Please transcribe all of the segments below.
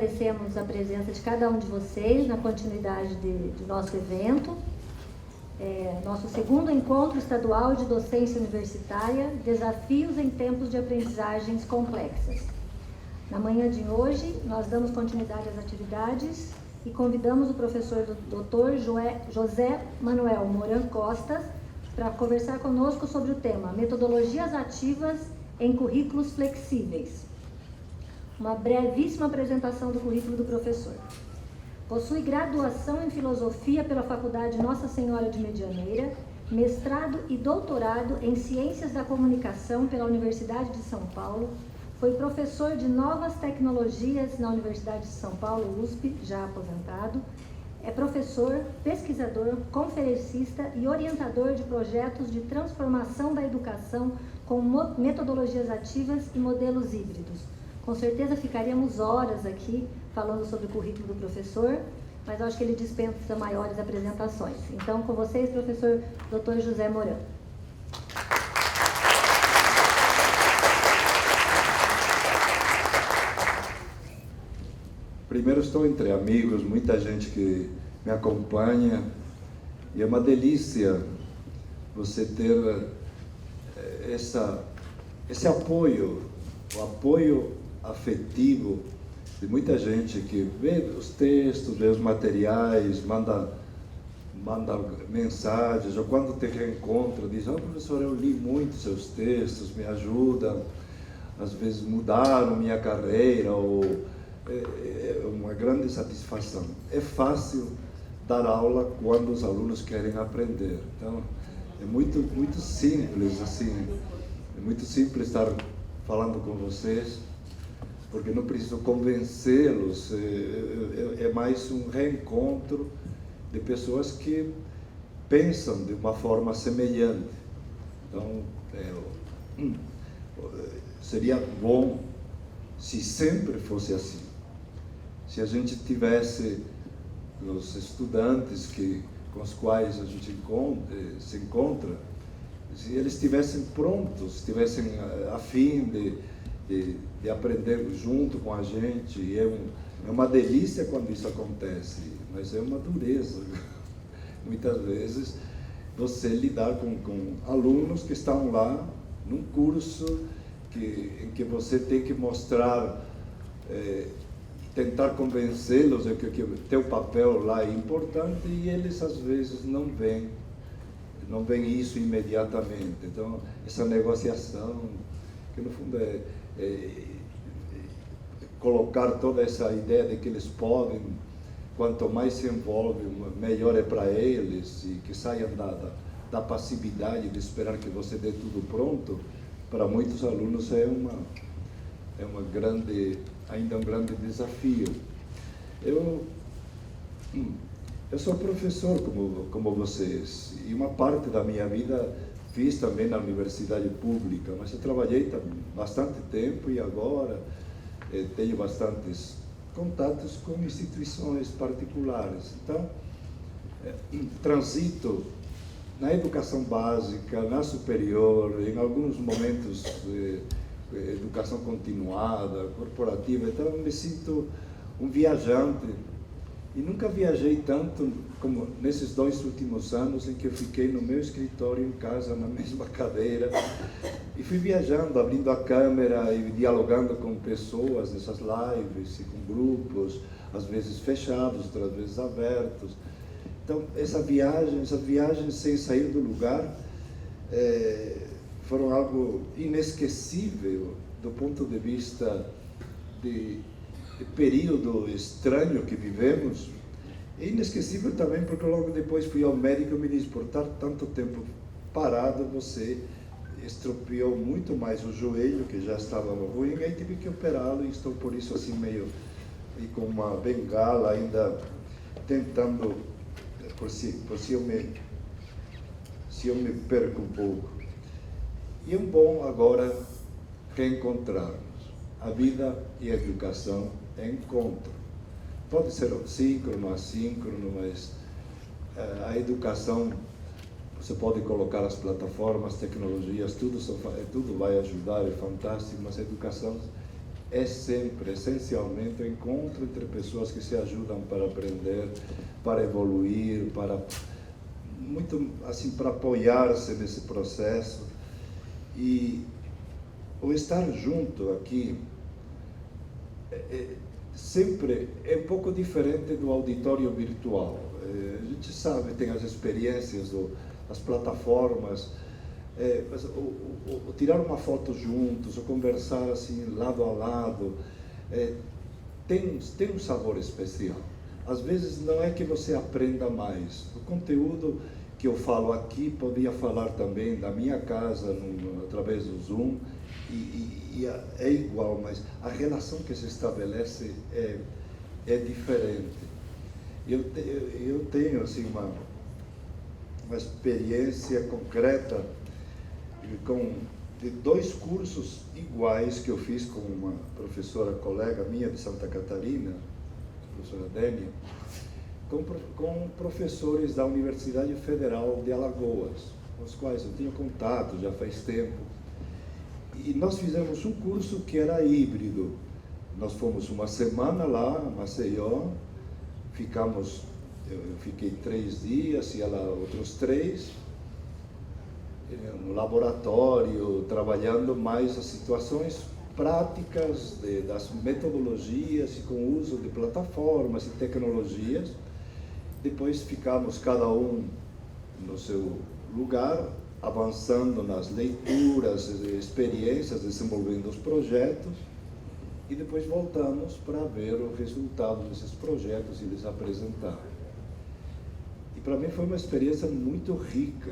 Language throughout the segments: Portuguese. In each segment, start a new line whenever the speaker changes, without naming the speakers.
agradecemos a presença de cada um de vocês na continuidade de nosso evento. Nosso segundo encontro estadual de docência universitária, Desafios em Tempos de Aprendizagens Complexas. Na manhã de hoje, nós damos continuidade às atividades e convidamos o professor Dr. José Manuel Moran Costas para conversar conosco sobre o tema Metodologias Ativas em Currículos Flexíveis. Uma brevíssima apresentação do currículo do professor. Possui graduação em Filosofia pela Faculdade Nossa Senhora de Medianeira, mestrado e doutorado em Ciências da Comunicação pela Universidade de São Paulo, foi professor de Novas Tecnologias na Universidade de São Paulo, USP, já aposentado, é professor, pesquisador, conferencista e orientador de projetos de transformação da educação com metodologias ativas e modelos híbridos. Com certeza ficaríamos horas aqui falando sobre o currículo do professor, mas eu acho que ele dispensa maiores apresentações. Então, com vocês, professor Dr. José Moran.
Primeiro, estou entre amigos, muita gente que me acompanha, e é uma delícia você ter esse apoio, o apoio afetivo de muita gente que vê os textos, vê os materiais, manda mensagens, ou quando te reencontra, diz: professor, eu li muito seus textos, me ajudam, às vezes mudaram minha carreira, ou é uma grande satisfação. É fácil dar aula quando os alunos querem aprender, então é muito simples, assim, é muito simples estar falando com vocês, porque não preciso convencê-los, é mais um reencontro de pessoas que pensam de uma forma semelhante. Então, seria bom se sempre fosse assim. Se a gente tivesse os estudantes com os quais a gente se encontra, se eles estivessem prontos, estivessem a fim de aprender junto com a gente, é uma delícia quando isso acontece, mas é uma dureza, muitas vezes, você lidar com alunos que estão lá num curso em que você tem que mostrar, tentar convencê-los de que o teu papel lá é importante, e eles às vezes não veem isso imediatamente. Então, essa negociação, que no fundo é colocar toda essa ideia de que eles podem, quanto mais se envolvem, melhor é para eles, e que saiam da passividade de esperar que você dê tudo pronto, para muitos alunos ainda é um grande desafio. Eu sou professor como vocês, e uma parte da minha vida fiz também na universidade pública, mas eu trabalhei bastante tempo e agora tenho bastantes contatos com instituições particulares. Então, transito na educação básica, na superior, em alguns momentos educação continuada, corporativa. Então eu me sinto um viajante, e nunca viajei tanto como nesses 2 últimos anos em que eu fiquei no meu escritório em casa, na mesma cadeira, e fui viajando, abrindo a câmera e dialogando com pessoas nessas lives e com grupos, às vezes fechados, outras vezes abertos. Então essas viagens sem sair do lugar foram algo inesquecível do ponto de vista de período estranho que vivemos. E inesquecível também porque logo depois fui ao médico e me disse: por estar tanto tempo parado, você estropiou muito mais o joelho, que já estava ruim, e aí tive que operá-lo, e estou por isso assim meio com uma bengala ainda tentando, se eu me perco um pouco. E é bom agora reencontrarmos. A vida e a educação é encontro. Pode ser síncrono, assíncrono, mas a educação, você pode colocar as plataformas, tecnologias, tudo vai ajudar, é fantástico, mas a educação é sempre, essencialmente, o encontro entre pessoas que se ajudam para aprender, para evoluir, para muito assim para apoiar-se nesse processo. E o estar junto aqui sempre é um pouco diferente do auditório virtual. A gente sabe, tem as experiências, as plataformas, mas o tirar uma foto juntos, ou conversar assim lado a lado, tem um sabor especial. Às vezes não é que você aprenda mais. O conteúdo que eu falo aqui, podia falar também da minha casa, através do Zoom, e é igual, mas a relação que se estabelece é diferente. Eu tenho assim, uma experiência concreta de 2 cursos iguais que eu fiz com uma professora colega minha de Santa Catarina, a professora Dénia, com professores da Universidade Federal de Alagoas, com os quais eu tinha contato já faz tempo. E nós fizemos um curso que era híbrido. Nós fomos uma semana lá, em Maceió, eu fiquei 3 dias e ela outros 3, no laboratório, trabalhando mais as situações práticas das metodologias e com o uso de plataformas e tecnologias. Depois ficamos cada um no seu lugar, avançando nas leituras, experiências, desenvolvendo os projetos, e depois voltamos para ver o resultado desses projetos e eles apresentar. E para mim foi uma experiência muito rica,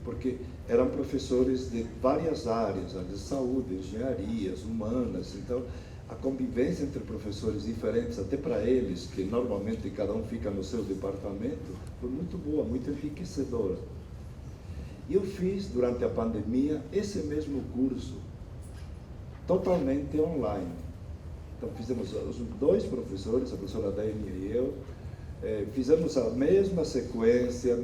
porque eram professores de várias áreas, de saúde, engenharias, humanas. Então a convivência entre professores diferentes, até para eles, que normalmente cada um fica no seu departamento, foi muito boa, muito enriquecedora. E eu fiz, durante a pandemia, esse mesmo curso, totalmente online. Então fizemos, os 2 professores, a professora Dénia e eu, fizemos a mesma sequência,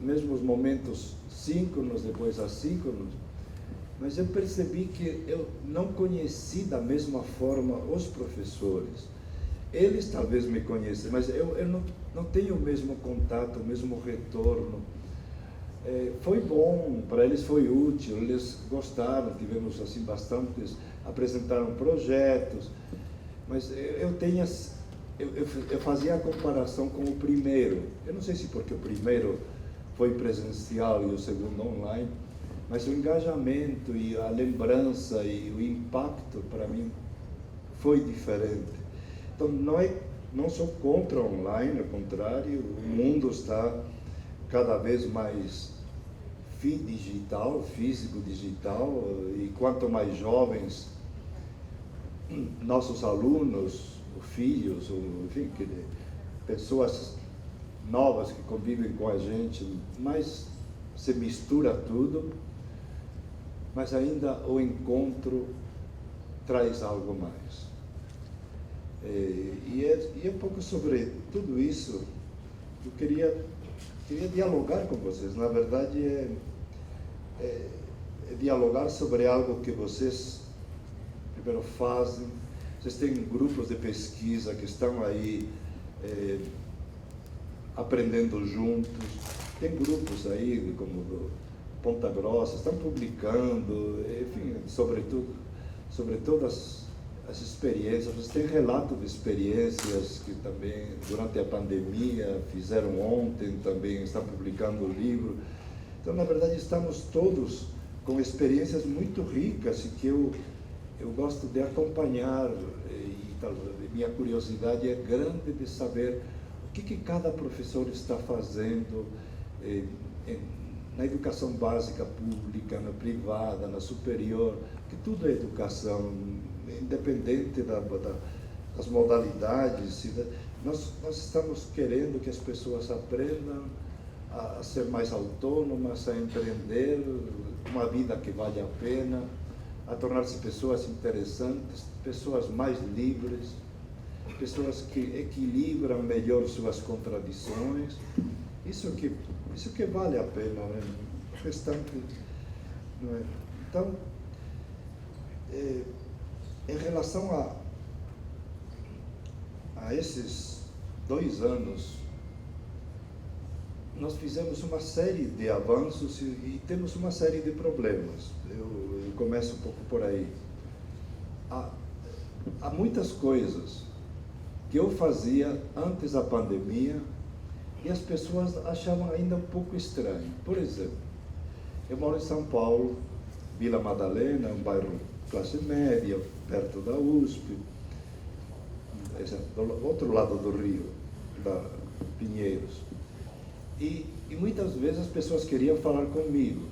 mesmos momentos síncronos, depois assíncronos, mas eu percebi que eu não conheci da mesma forma os professores. Eles talvez me conhecem, mas eu não tenho o mesmo contato, o mesmo retorno. Foi bom, para eles foi útil, eles gostaram, tivemos assim bastantes, apresentaram projetos, mas eu fazia a comparação com o primeiro. Eu não sei se porque o primeiro foi presencial e o segundo online, mas o engajamento e a lembrança e o impacto para mim foi diferente. Então não sou contra o online, ao contrário, o mundo está cada vez mais digital, físico digital, e quanto mais jovens nossos alunos, filhos, enfim, pessoas novas que convivem com a gente, mais se mistura tudo, mas ainda o encontro traz algo mais. E é um pouco sobre tudo isso que eu queria dialogar com vocês. Na verdade, é dialogar sobre algo que vocês primeiro fazem. Vocês têm grupos de pesquisa que estão aí aprendendo juntos. Tem grupos aí, como do Ponta Grossa, estão publicando, enfim, sobre todas as experiências. Vocês têm relato de experiências que também, durante a pandemia, fizeram ontem, também estão publicando o livro. Então, na verdade, estamos todos com experiências muito ricas e que eu gosto de acompanhar, e minha curiosidade é grande de saber o que cada professor está fazendo na educação básica pública, na privada, na superior, que tudo é educação, independente das modalidades. Nós estamos querendo que as pessoas aprendam a ser mais autônomas, a empreender uma vida que vale a pena, a tornar-se pessoas interessantes, pessoas mais livres, pessoas que equilibram melhor suas contradições. Isso que vale a pena, né? O restante não é. Então, em relação a esses 2 anos, nós fizemos uma série de avanços e temos uma série de problemas. Eu começo um pouco por aí. Há muitas coisas que eu fazia antes da pandemia e as pessoas achavam ainda um pouco estranho. Por exemplo, eu moro em São Paulo, Vila Madalena, um bairro classe média, perto da USP, do outro lado do Rio, da Pinheiros. E muitas vezes as pessoas queriam falar comigo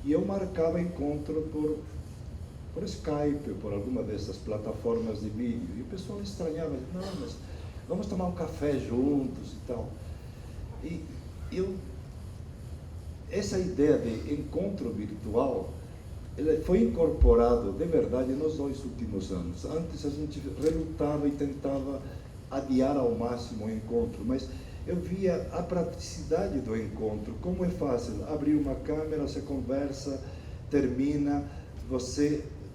e eu marcava encontro por Skype, por alguma dessas plataformas de vídeo. E o pessoal estranhava, não, mas vamos tomar um café juntos e tal. E essa ideia de encontro virtual, ele foi incorporado de verdade nos 2 últimos anos. Antes a gente relutava e tentava adiar ao máximo o encontro, mas eu via a praticidade do encontro, como é fácil abrir uma câmera, você conversa, termina,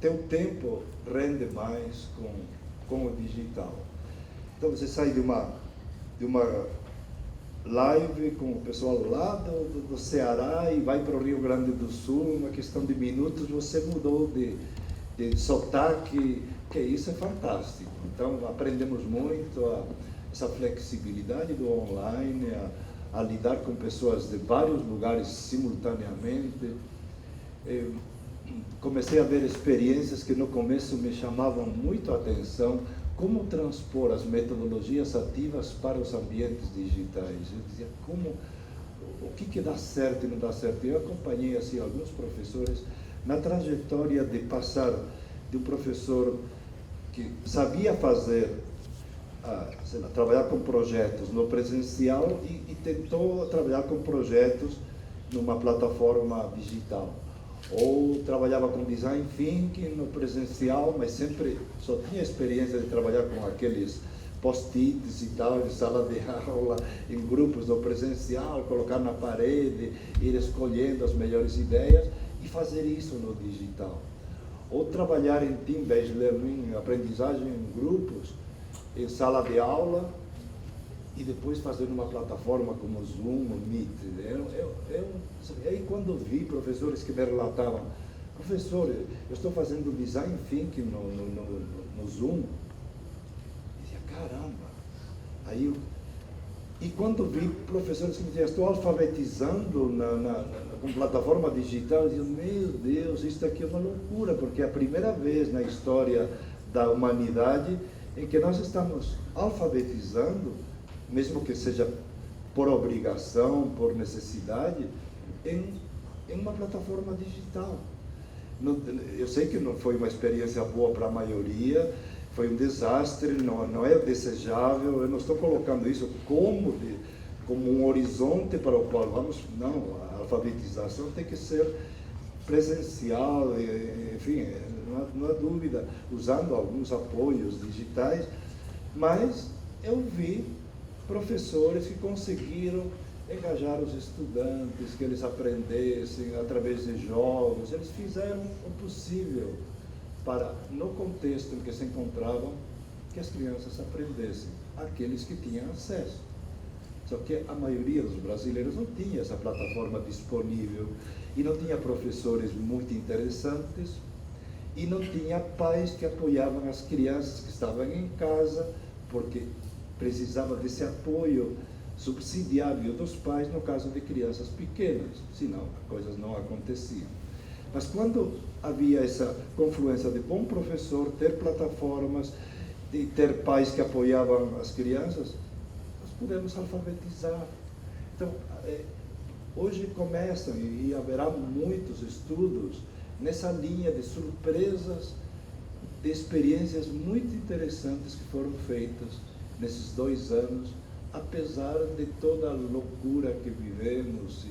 teu tempo rende mais com o digital. Então você sai de uma live com o pessoal lá do Ceará e vai para o Rio Grande do Sul, uma questão de minutos você mudou de sotaque, que isso é fantástico. Então aprendemos muito essa flexibilidade do online, a lidar com pessoas de vários lugares simultaneamente. Comecei a ver experiências que no começo me chamavam muito a atenção, como transpor as metodologias ativas para os ambientes digitais. Eu dizia, o que dá certo e não dá certo? Eu acompanhei assim, alguns professores na trajetória de passar de um professor que sabia fazer, trabalhar com projetos no presencial e tentou trabalhar com projetos numa plataforma digital. Ou trabalhava com design thinking no presencial, mas sempre só tinha experiência de trabalhar com aqueles post-its e tal, de sala de aula, em grupos no presencial, colocar na parede, ir escolhendo as melhores ideias e fazer isso no digital. Ou trabalhar em team-based learning, aprendizagem em grupos, em sala de aula, e depois fazer uma plataforma como o Zoom, o Meet. Aí quando vi professores que me relatavam, professor, eu estou fazendo design thinking no Zoom, eu dizia, caramba. E quando vi professores que me diziam, estou alfabetizando com plataforma digital, eu dizia, meu Deus, isso aqui é uma loucura, porque é a primeira vez na história da humanidade em que nós estamos alfabetizando, mesmo que seja por obrigação, por necessidade, em uma plataforma digital. Eu sei que não foi uma experiência boa para a maioria, foi um desastre, não é desejável, eu não estou colocando isso como um horizonte para o qual vamos, não, a alfabetização tem que ser presencial, enfim, não há dúvida, usando alguns apoios digitais, mas eu vi professores que conseguiram engajar os estudantes, que eles aprendessem através de jogos, eles fizeram o possível para, no contexto em que se encontravam, que as crianças aprendessem, aqueles que tinham acesso. Só que a maioria dos brasileiros não tinha essa plataforma disponível, e não tinha professores muito interessantes, e não tinha pais que apoiavam as crianças que estavam em casa, porque precisava desse apoio subsidiário dos pais no caso de crianças pequenas, senão as coisas não aconteciam. Mas quando havia essa confluência de bom professor, ter plataformas, de ter pais que apoiavam as crianças, nós pudemos alfabetizar. Então, hoje começam e haverá muitos estudos nessa linha de surpresas, de experiências muito interessantes que foram feitas nesses 2 anos, apesar de toda a loucura que vivemos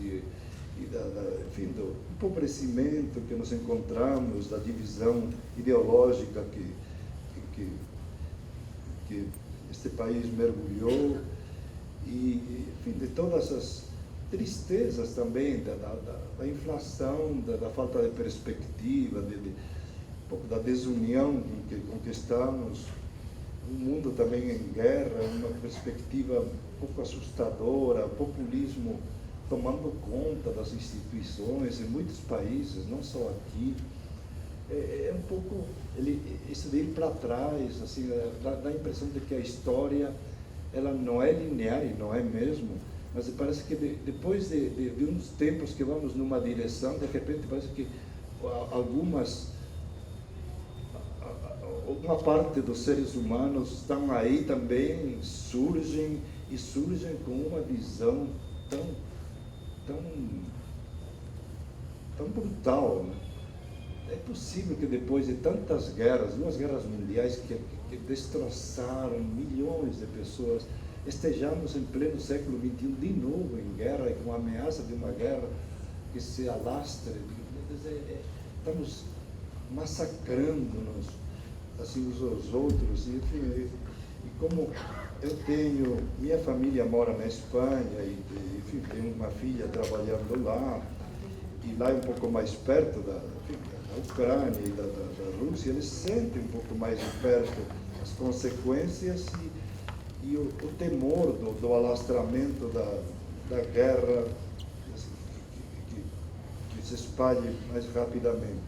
enfim, do empobrecimento que nos encontramos, da divisão ideológica que este país mergulhou, e enfim, de todas as tristezas também, da inflação, da falta de perspectiva, pouco da desunião com que estamos, um mundo também em guerra, uma perspectiva um pouco assustadora, populismo tomando conta das instituições em muitos países, não só aqui. É um pouco isso de ir para trás, assim, dá a impressão de que a história ela não é linear, e não é mesmo, mas parece que depois de uns tempos que vamos numa direção, de repente parece que uma parte dos seres humanos estão aí também, surgem com uma visão tão brutal, né? É possível que depois de tantas guerras, 2 guerras mundiais que destroçaram milhões de pessoas, estejamos em pleno século XXI de novo em guerra, e com a ameaça de uma guerra que se alastre. Estamos massacrando-nos assim uns aos outros, e como eu tenho, minha família mora na Espanha, e enfim, tenho uma filha trabalhando lá, e lá é um pouco mais perto da Ucrânia e da Rússia, eles sentem um pouco mais de perto as consequências e o temor do alastramento da guerra que se espalhe mais rapidamente.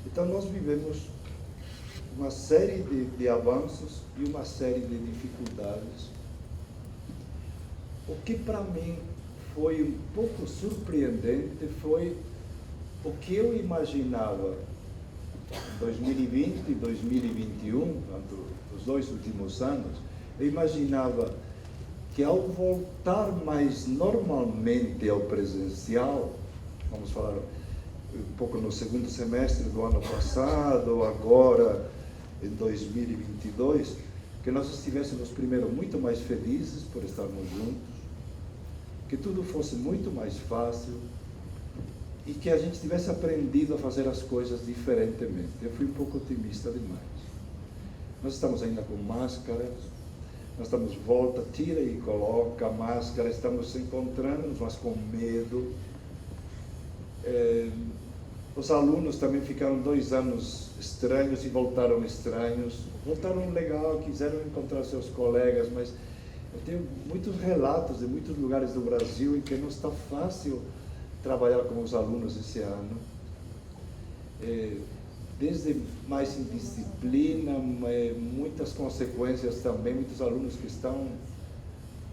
Então nós vivemos uma série de avanços e uma série de dificuldades. O que para mim foi um pouco surpreendente foi o que eu imaginava em 2020 e 2021, os 2 últimos anos. Eu imaginava que ao voltar mais normalmente ao presencial, vamos falar um pouco no segundo semestre do ano passado, agora em 2022, que nós estivéssemos primeiro muito mais felizes por estarmos juntos, que tudo fosse muito mais fácil e que a gente tivesse aprendido a fazer as coisas diferentemente. Eu fui um pouco otimista demais. Nós estamos ainda com máscaras, nós estamos volta, tira e coloca a máscara, estamos encontrando, mas com medo. Os alunos também ficaram 2 anos estranhos e voltaram estranhos. Voltaram legal, quiseram encontrar seus colegas, mas eu tenho muitos relatos de muitos lugares do Brasil em que não está fácil trabalhar com os alunos esse ano. Desde mais indisciplina, muitas consequências também, muitos alunos que estão um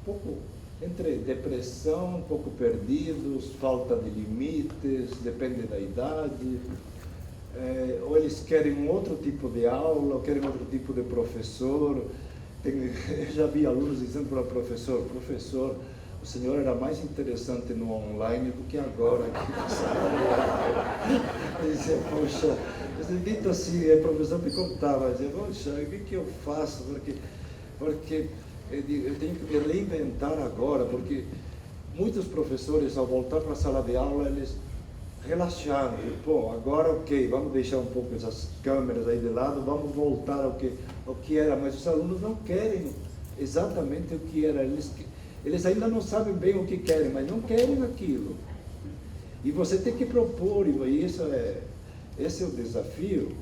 pouco entre depressão, um pouco perdidos, falta de limites, depende da idade, ou eles querem um outro tipo de aula, ou querem outro tipo de professor. Eu já vi alunos dizendo para o professor, o senhor era mais interessante no online do que agora aqui na sala. Eu dizia, poxa, dito assim, o professor me contava, dizia, poxa, o que eu faço? Porque eu tenho que me reinventar agora, porque muitos professores, ao voltar para a sala de aula, eles relaxaram. Pô, agora ok, vamos deixar um pouco essas câmeras aí de lado, vamos voltar ao que era, mas os alunos não querem exatamente o que era. Eles ainda não sabem bem o que querem, mas não querem aquilo. E você tem que propor, e esse é o desafio.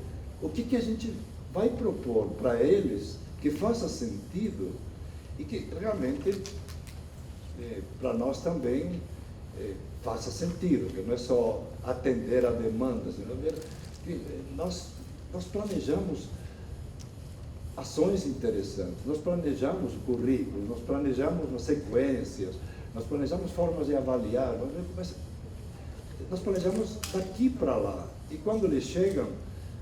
O que a gente vai propor para eles que faça sentido e que realmente para nós também faça sentido, que não é só atender a demandas, que nós planejamos ações interessantes, nós planejamos currículos, nós planejamos as sequências, nós planejamos formas de avaliar, mas nós planejamos daqui para lá. E quando eles chegam,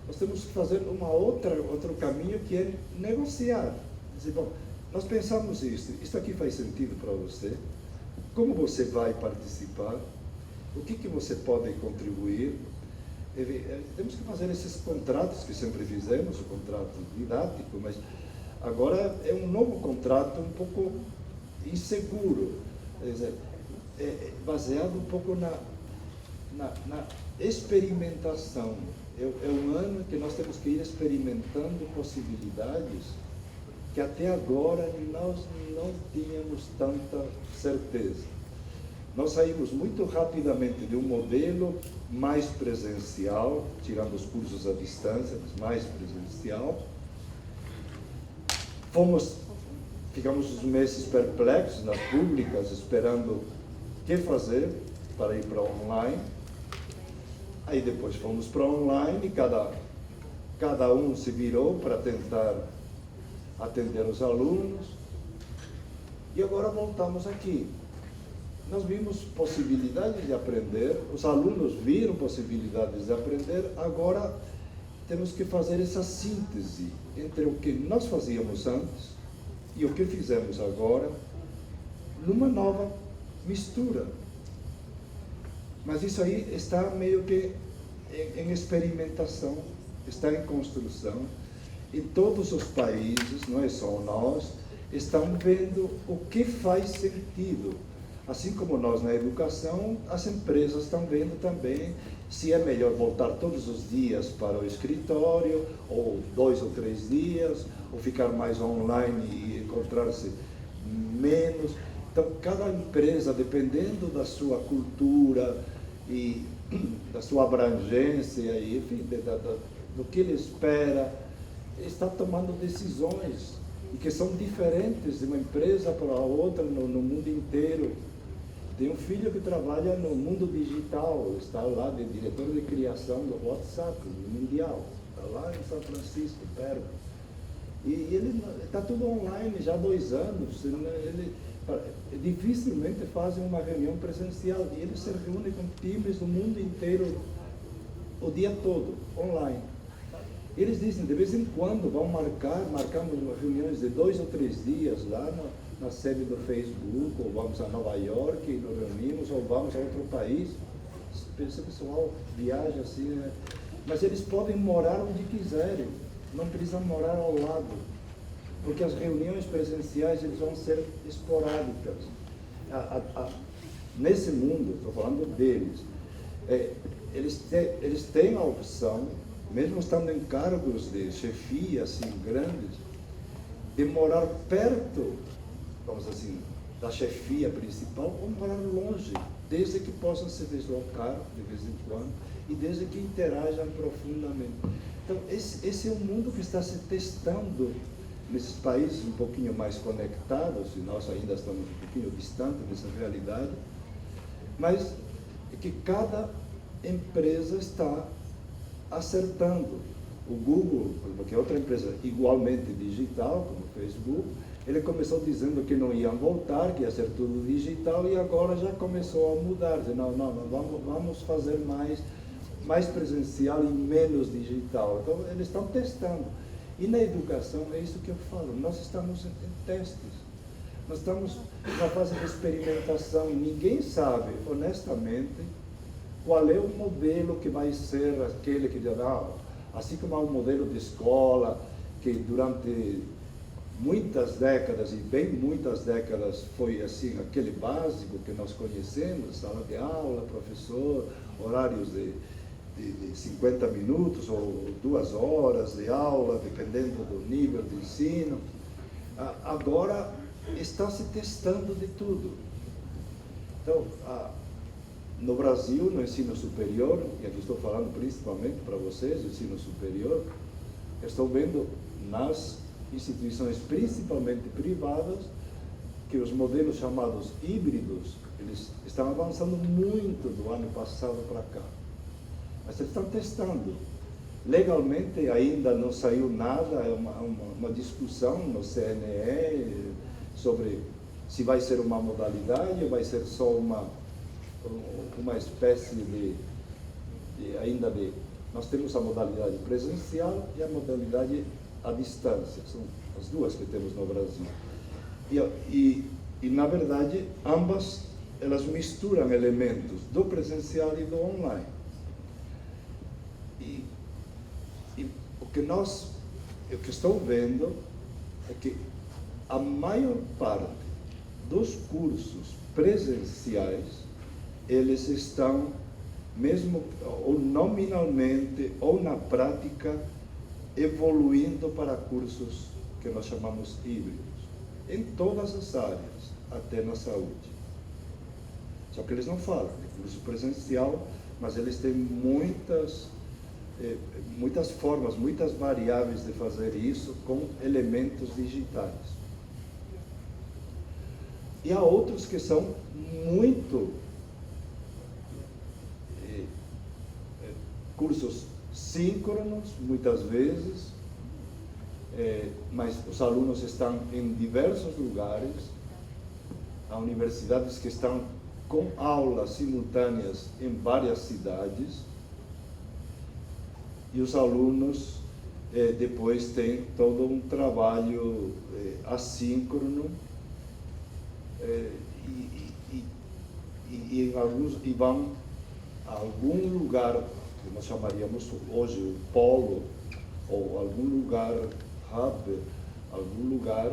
nós temos que fazer outro caminho, que é negociar. Dizer, bom, nós pensamos isso aqui faz sentido para você? Como você vai participar? O que você pode contribuir? Temos que fazer esses contratos que sempre fizemos, o contrato didático, mas agora é um novo contrato um pouco inseguro, quer dizer, baseado um pouco na experimentação. É um ano que nós temos que ir experimentando possibilidades que até agora nós não tínhamos tanta certeza. Nós saímos muito rapidamente de um modelo mais presencial, tirando os cursos à distância, mas mais presencial. Ficamos uns meses perplexos nas públicas, esperando o que fazer para ir para online. Aí depois fomos para online, cada um se virou para tentar atender os alunos. E agora voltamos aqui. Nós vimos possibilidades de aprender, os alunos viram possibilidades de aprender, agora temos que fazer essa síntese entre o que nós fazíamos antes e o que fizemos agora, numa nova mistura. Mas isso aí está meio que em experimentação, está em construção. E todos os países, não é só nós, estão vendo o que faz sentido. Assim como nós na educação, as empresas estão vendo também se é melhor voltar todos os dias para o escritório, ou 2 ou 3 dias, ou ficar mais online e encontrar-se menos. Então, cada empresa, dependendo da sua cultura e da sua abrangência, e, enfim, do que ele espera, está tomando decisões e que são diferentes de uma empresa para a outra no mundo inteiro. Tem um filho que trabalha no mundo digital, está lá de diretor de criação do WhatsApp mundial, está lá em São Francisco, perto. E ele está tudo online já há 2 anos. Ele dificilmente fazem uma reunião presencial e ele se reúne com times do mundo inteiro o dia todo, online. Eles dizem, de vez em quando, marcamos reuniões de 2 ou 3 dias lá na sede do Facebook, ou vamos a Nova York e nos reunimos, ou vamos a outro país. Esse pessoal viaja assim, né? Mas eles podem morar onde quiserem, não precisam morar ao lado, porque as reuniões presenciais eles vão ser esporádicas. Nesse mundo, estou falando deles, eles têm a opção, mesmo estando em cargos de chefia assim grandes, de morar perto, vamos dizer assim, da chefia principal, ou morar longe, desde que possam se deslocar de vez em quando e desde que interajam profundamente. Então, esse é um mundo que está se testando nesses países um pouquinho mais conectados, e nós ainda estamos um pouquinho distantes dessa realidade, mas é que cada empresa está acertando. O Google, que é outra empresa igualmente digital, como o Facebook, ele começou dizendo que não iam voltar, que ia ser tudo digital, e agora já começou a mudar, dizendo, não, vamos fazer mais presencial e menos digital. Então, eles estão testando. E na educação, é isso que eu falo, nós estamos em testes, nós estamos na fase de experimentação, ninguém sabe, honestamente, qual é o modelo que vai ser aquele que dirá, assim como há um modelo de escola, que durante muitas décadas, e bem muitas décadas, foi assim, aquele básico que nós conhecemos, sala de aula, professor, horários de 50 minutos ou 2 horas de aula, dependendo do nível de ensino. Agora está se testando de tudo. Então, no Brasil, no ensino superior, e aqui estou falando principalmente para vocês, o ensino superior, estou vendo nas instituições, principalmente privadas, que os modelos chamados híbridos, eles estão avançando muito do ano passado para cá. Mas eles estão testando. Legalmente ainda não saiu nada, é uma discussão no CNE sobre se vai ser uma modalidade ou vai ser só uma espécie nós temos a modalidade presencial e a modalidade à distância, são as duas que temos no Brasil. E na verdade, ambas, elas misturam elementos do presencial e do online. E o que estou vendo é que a maior parte dos cursos presenciais, eles estão, mesmo ou nominalmente ou na prática, evoluindo para cursos que nós chamamos híbridos, em todas as áreas, até na saúde. Só que eles não falam de curso presencial, mas eles têm muitas formas, muitas variáveis de fazer isso com elementos digitais. E há outros que são muito cursos síncronos, muitas vezes, mas os alunos estão em diversos lugares. Há universidades que estão com aulas simultâneas em várias cidades, e os alunos depois têm todo um trabalho assíncrono, e vão a algum lugar que nós chamaríamos hoje o polo, ou algum lugar hub, algum lugar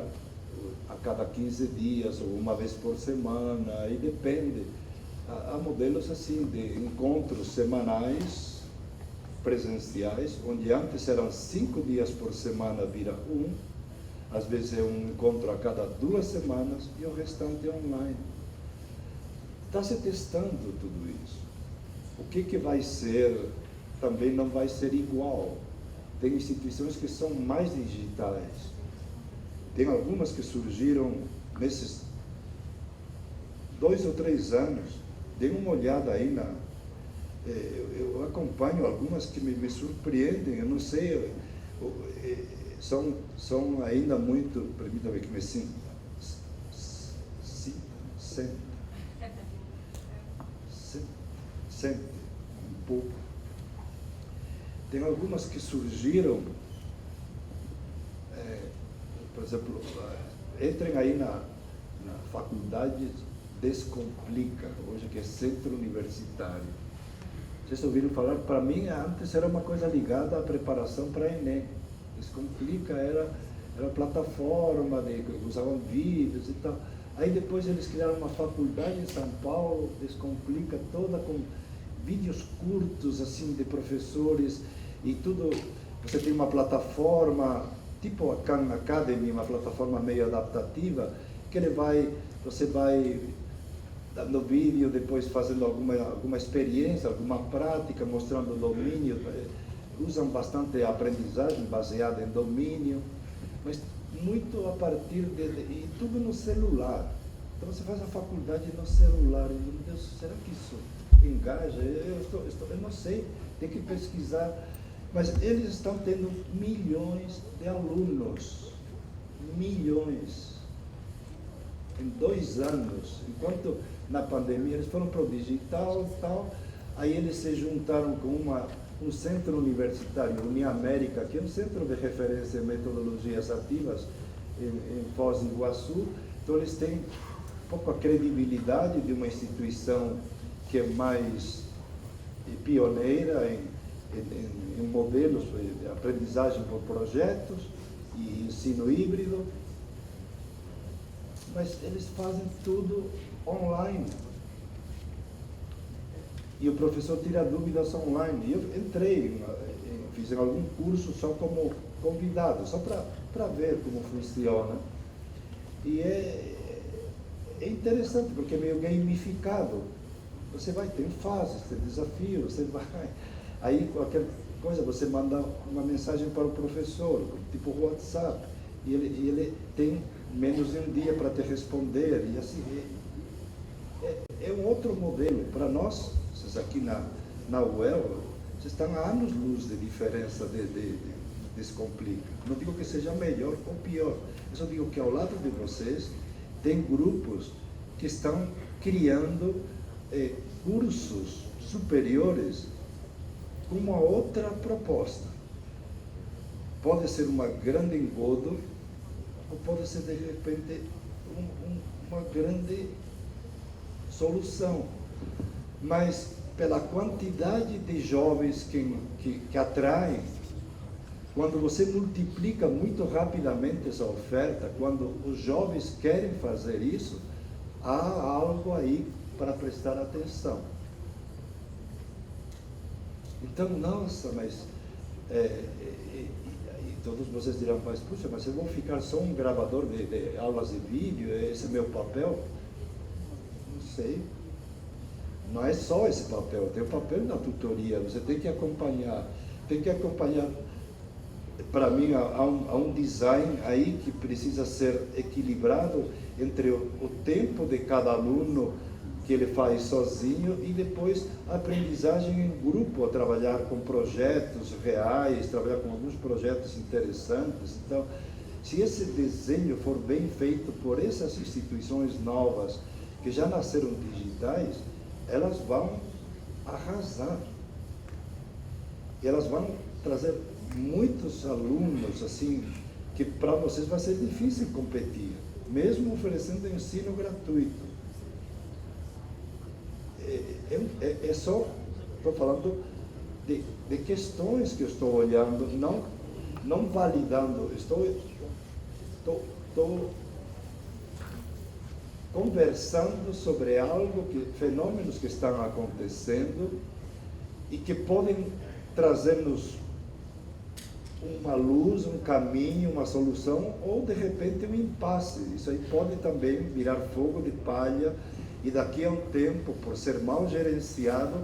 a cada 15 dias ou uma vez por semana, e depende. Há modelos assim de encontros semanais presenciais, onde antes eram 5 dias por semana, vira um, às vezes é um encontro a cada 2 semanas e o restante é online. Está se testando tudo isso. O que vai ser, também não vai ser igual. Tem instituições que são mais digitais. Tem algumas que surgiram nesses 2 ou 3 anos. Dê uma olhada aí eu acompanho algumas que me surpreendem. Eu não sei, são ainda muito, permita-me que me sente um pouco. Tem algumas que surgiram, por exemplo, entrem aí na faculdade Descomplica, hoje que é centro universitário. Vocês ouviram falar? Para mim, antes era uma coisa ligada à preparação para Enem. Descomplica era plataforma, usavam vídeos e tal. Aí depois eles criaram uma faculdade em São Paulo, Descomplica, toda com vídeos curtos, assim, de professores e tudo. Você tem uma plataforma, tipo a Khan Academy, uma plataforma meio adaptativa, que você vai dando vídeo, depois fazendo alguma experiência, alguma prática, mostrando domínio. Usam bastante a aprendizagem baseada em domínio, mas muito a partir e tudo no celular. Então você faz a faculdade no celular. E, meu Deus, será que isso engaja? Eu não sei, tem que pesquisar. Mas eles estão tendo milhões de alunos. Milhões. Em 2 anos. Enquanto na pandemia eles foram para o digital e tal, aí eles se juntaram com um centro universitário, Uniamérica, que é um centro de referência em metodologias ativas em Foz do Iguaçu. Então eles têm um pouco a credibilidade de uma instituição que é mais pioneira em modelos de aprendizagem por projetos e ensino híbrido, mas eles fazem tudo online. E o professor tira dúvidas online. E eu entrei, fiz algum curso só como convidado, só para ver como funciona. E é interessante, porque é meio gamificado. Você vai ter fases, tem desafios, você vai... Aí qualquer coisa, você manda uma mensagem para o professor, tipo WhatsApp, e ele tem menos de um dia para te responder, e assim... É um outro modelo. Para nós, vocês aqui na UEL, vocês estão a anos-luz de diferença de Descomplica. Não digo que seja melhor ou pior, eu só digo que ao lado de vocês tem grupos que estão criando cursos superiores com uma outra proposta. Pode ser uma grande engodo, ou pode ser de repente uma grande solução, mas pela quantidade de jovens que atraem, quando você multiplica muito rapidamente essa oferta, quando os jovens querem fazer isso, há algo aí para prestar atenção. Então, nossa, mas e todos vocês dirão, mas puxa, mas eu vou ficar só um gravador de aulas de vídeo, esse é meu papel? Sei. não é só esse papel, tem o papel da tutoria, você tem que acompanhar. Para mim, há um design aí que precisa ser equilibrado entre o tempo de cada aluno que ele faz sozinho e depois a aprendizagem em grupo, a trabalhar com projetos reais, trabalhar com alguns projetos interessantes. Então, se esse desenho for bem feito por essas instituições novas que já nasceram digitais, elas vão arrasar. E elas vão trazer muitos alunos, assim, que para vocês vai ser difícil competir, mesmo oferecendo ensino gratuito. É só, estou falando de questões que eu estou olhando, não validando, estou conversando sobre fenômenos que estão acontecendo e que podem trazer-nos uma luz, um caminho, uma solução, ou de repente um impasse. Isso aí pode também virar fogo de palha e daqui a um tempo, por ser mal gerenciado,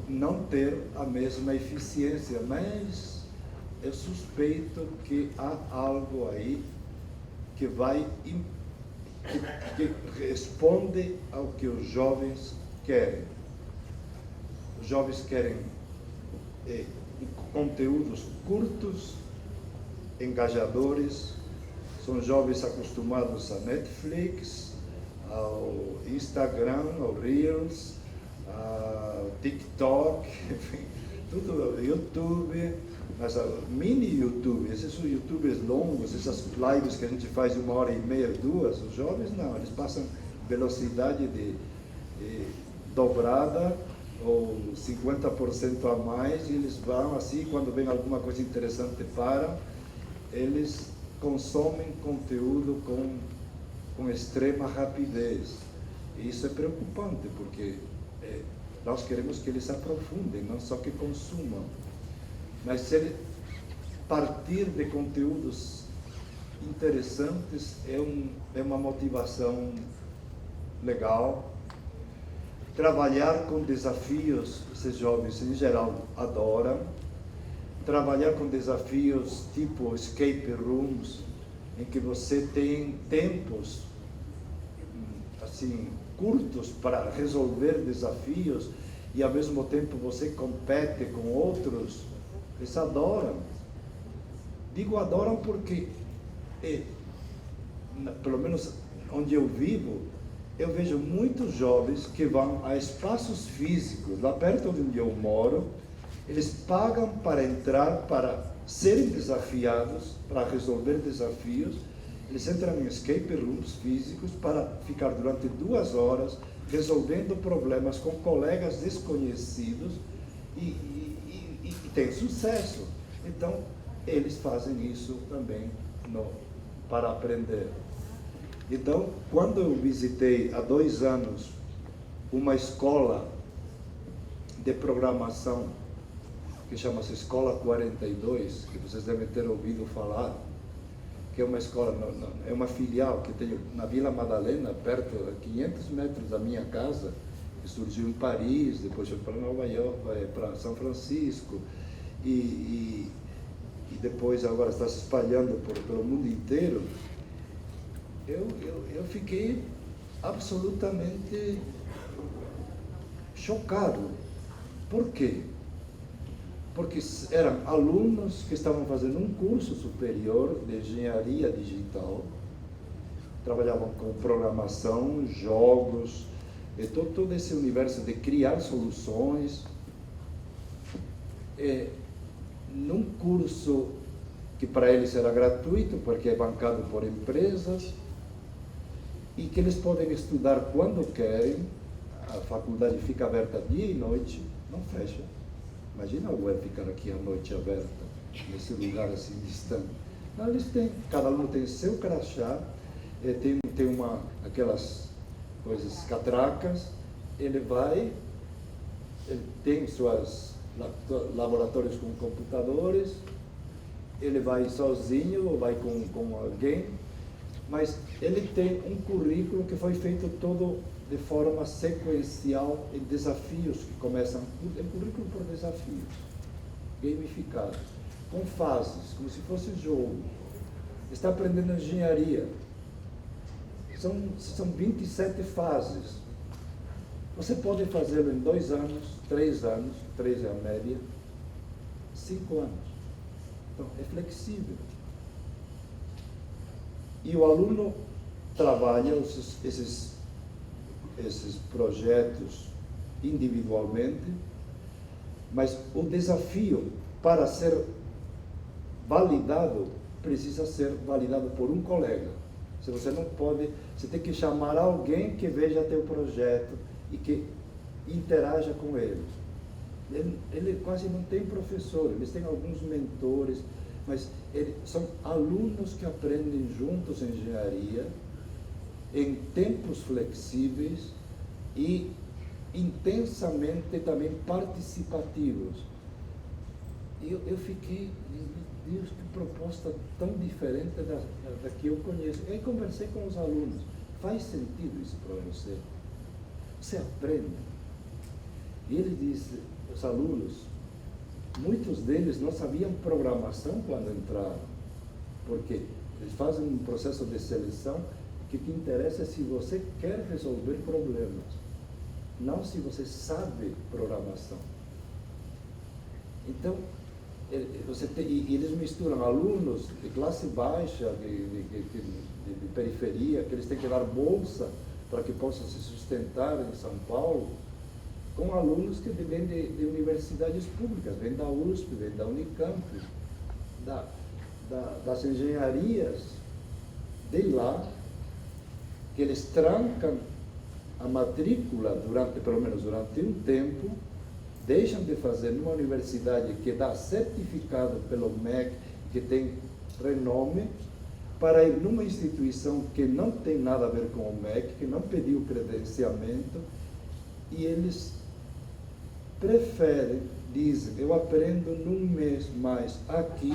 não ter a mesma eficiência. Mas eu suspeito que há algo aí que que responde ao que os jovens querem. Os jovens querem conteúdos curtos, engajadores, são jovens acostumados a Netflix, ao Instagram, ao Reels, ao TikTok, enfim, tudo, YouTube, mas mini YouTube, esses são YouTubers longos, essas lives que a gente faz 1h30, 2, os jovens não, eles passam velocidade dobrada, ou 50% a mais, e eles vão assim, quando vem alguma coisa interessante param, eles consomem conteúdo com extrema rapidez. E isso é preocupante, porque nós queremos que eles aprofundem, não só que consumam. Mas se ele partir de conteúdos interessantes, é uma motivação legal. Trabalhar com desafios, esses jovens em geral adoram. Trabalhar com desafios tipo escape rooms, em que você tem tempos assim curtos para resolver desafios e ao mesmo tempo você compete com outros, eles adoram. Digo adoram porque, pelo menos onde eu vivo, eu vejo muitos jovens que vão a espaços físicos, lá perto de onde eu moro, eles pagam para entrar, para serem desafiados, para resolver desafios. Eles entram em escape rooms físicos para ficar durante 2 horas resolvendo problemas com colegas desconhecidos e tem sucesso. Então, eles fazem isso também para aprender. Então, quando eu visitei há 2 anos uma escola de programação que chama-se Escola 42, que vocês devem ter ouvido falar, que é uma escola, é uma filial que tem na Vila Madalena, perto, a 500 metros da minha casa, que surgiu em Paris, depois foi para Nova York, para São Francisco, e depois agora está se espalhando pelo mundo inteiro. Eu fiquei absolutamente chocado. Por quê? Porque eram alunos que estavam fazendo um curso superior de engenharia digital, trabalhavam com programação, jogos, e todo esse universo de criar soluções, num curso que para eles era gratuito, porque é bancado por empresas, e que eles podem estudar quando querem, a faculdade fica aberta dia e noite, não fecha. Imagina a UEL ficar aqui à noite aberta, nesse lugar assim distante. Não, eles têm, cada aluno tem seu crachá, tem aquelas coisas catracas, ele tem seus laboratórios com computadores, ele vai sozinho ou vai com alguém, mas ele tem um currículo que foi feito todo de forma sequencial em desafios que começam, é um currículo por desafios, gamificado, com fases, como se fosse jogo. Está aprendendo engenharia. São 27 fases. Você pode fazê-lo em 2 anos, 3 anos, 3 é a média, 5 anos. Então, é flexível. E o aluno trabalha esses projetos individualmente, mas o desafio para ser validado precisa ser validado por um colega. Se você não pode, você tem que chamar alguém que veja teu projeto e que interaja com ele. Ele quase não tem professor, eles têm alguns mentores, mas são alunos que aprendem juntos em engenharia, em tempos flexíveis e intensamente também participativos. E eu fiquei, meu Deus, que proposta tão diferente da que eu conheço. E aí conversei com os alunos, faz sentido isso para você? Você aprende? E ele disse, os alunos, muitos deles não sabiam programação quando entraram, porque eles fazem um processo de seleção que o que interessa é se você quer resolver problemas, não se você sabe programação. Então, eles misturam alunos de classe baixa, de periferia, que eles têm que dar bolsa para que possam se sustentar em São Paulo, com alunos que vêm de universidades públicas, vêm da USP, vêm da Unicamp, das engenharias de lá, que eles trancam a matrícula pelo menos durante um tempo, deixam de fazer numa universidade que dá certificado pelo MEC, que tem renome, para ir numa instituição que não tem nada a ver com o MEC, que não pediu credenciamento, e eles preferem, dizem, eu aprendo num mês mais aqui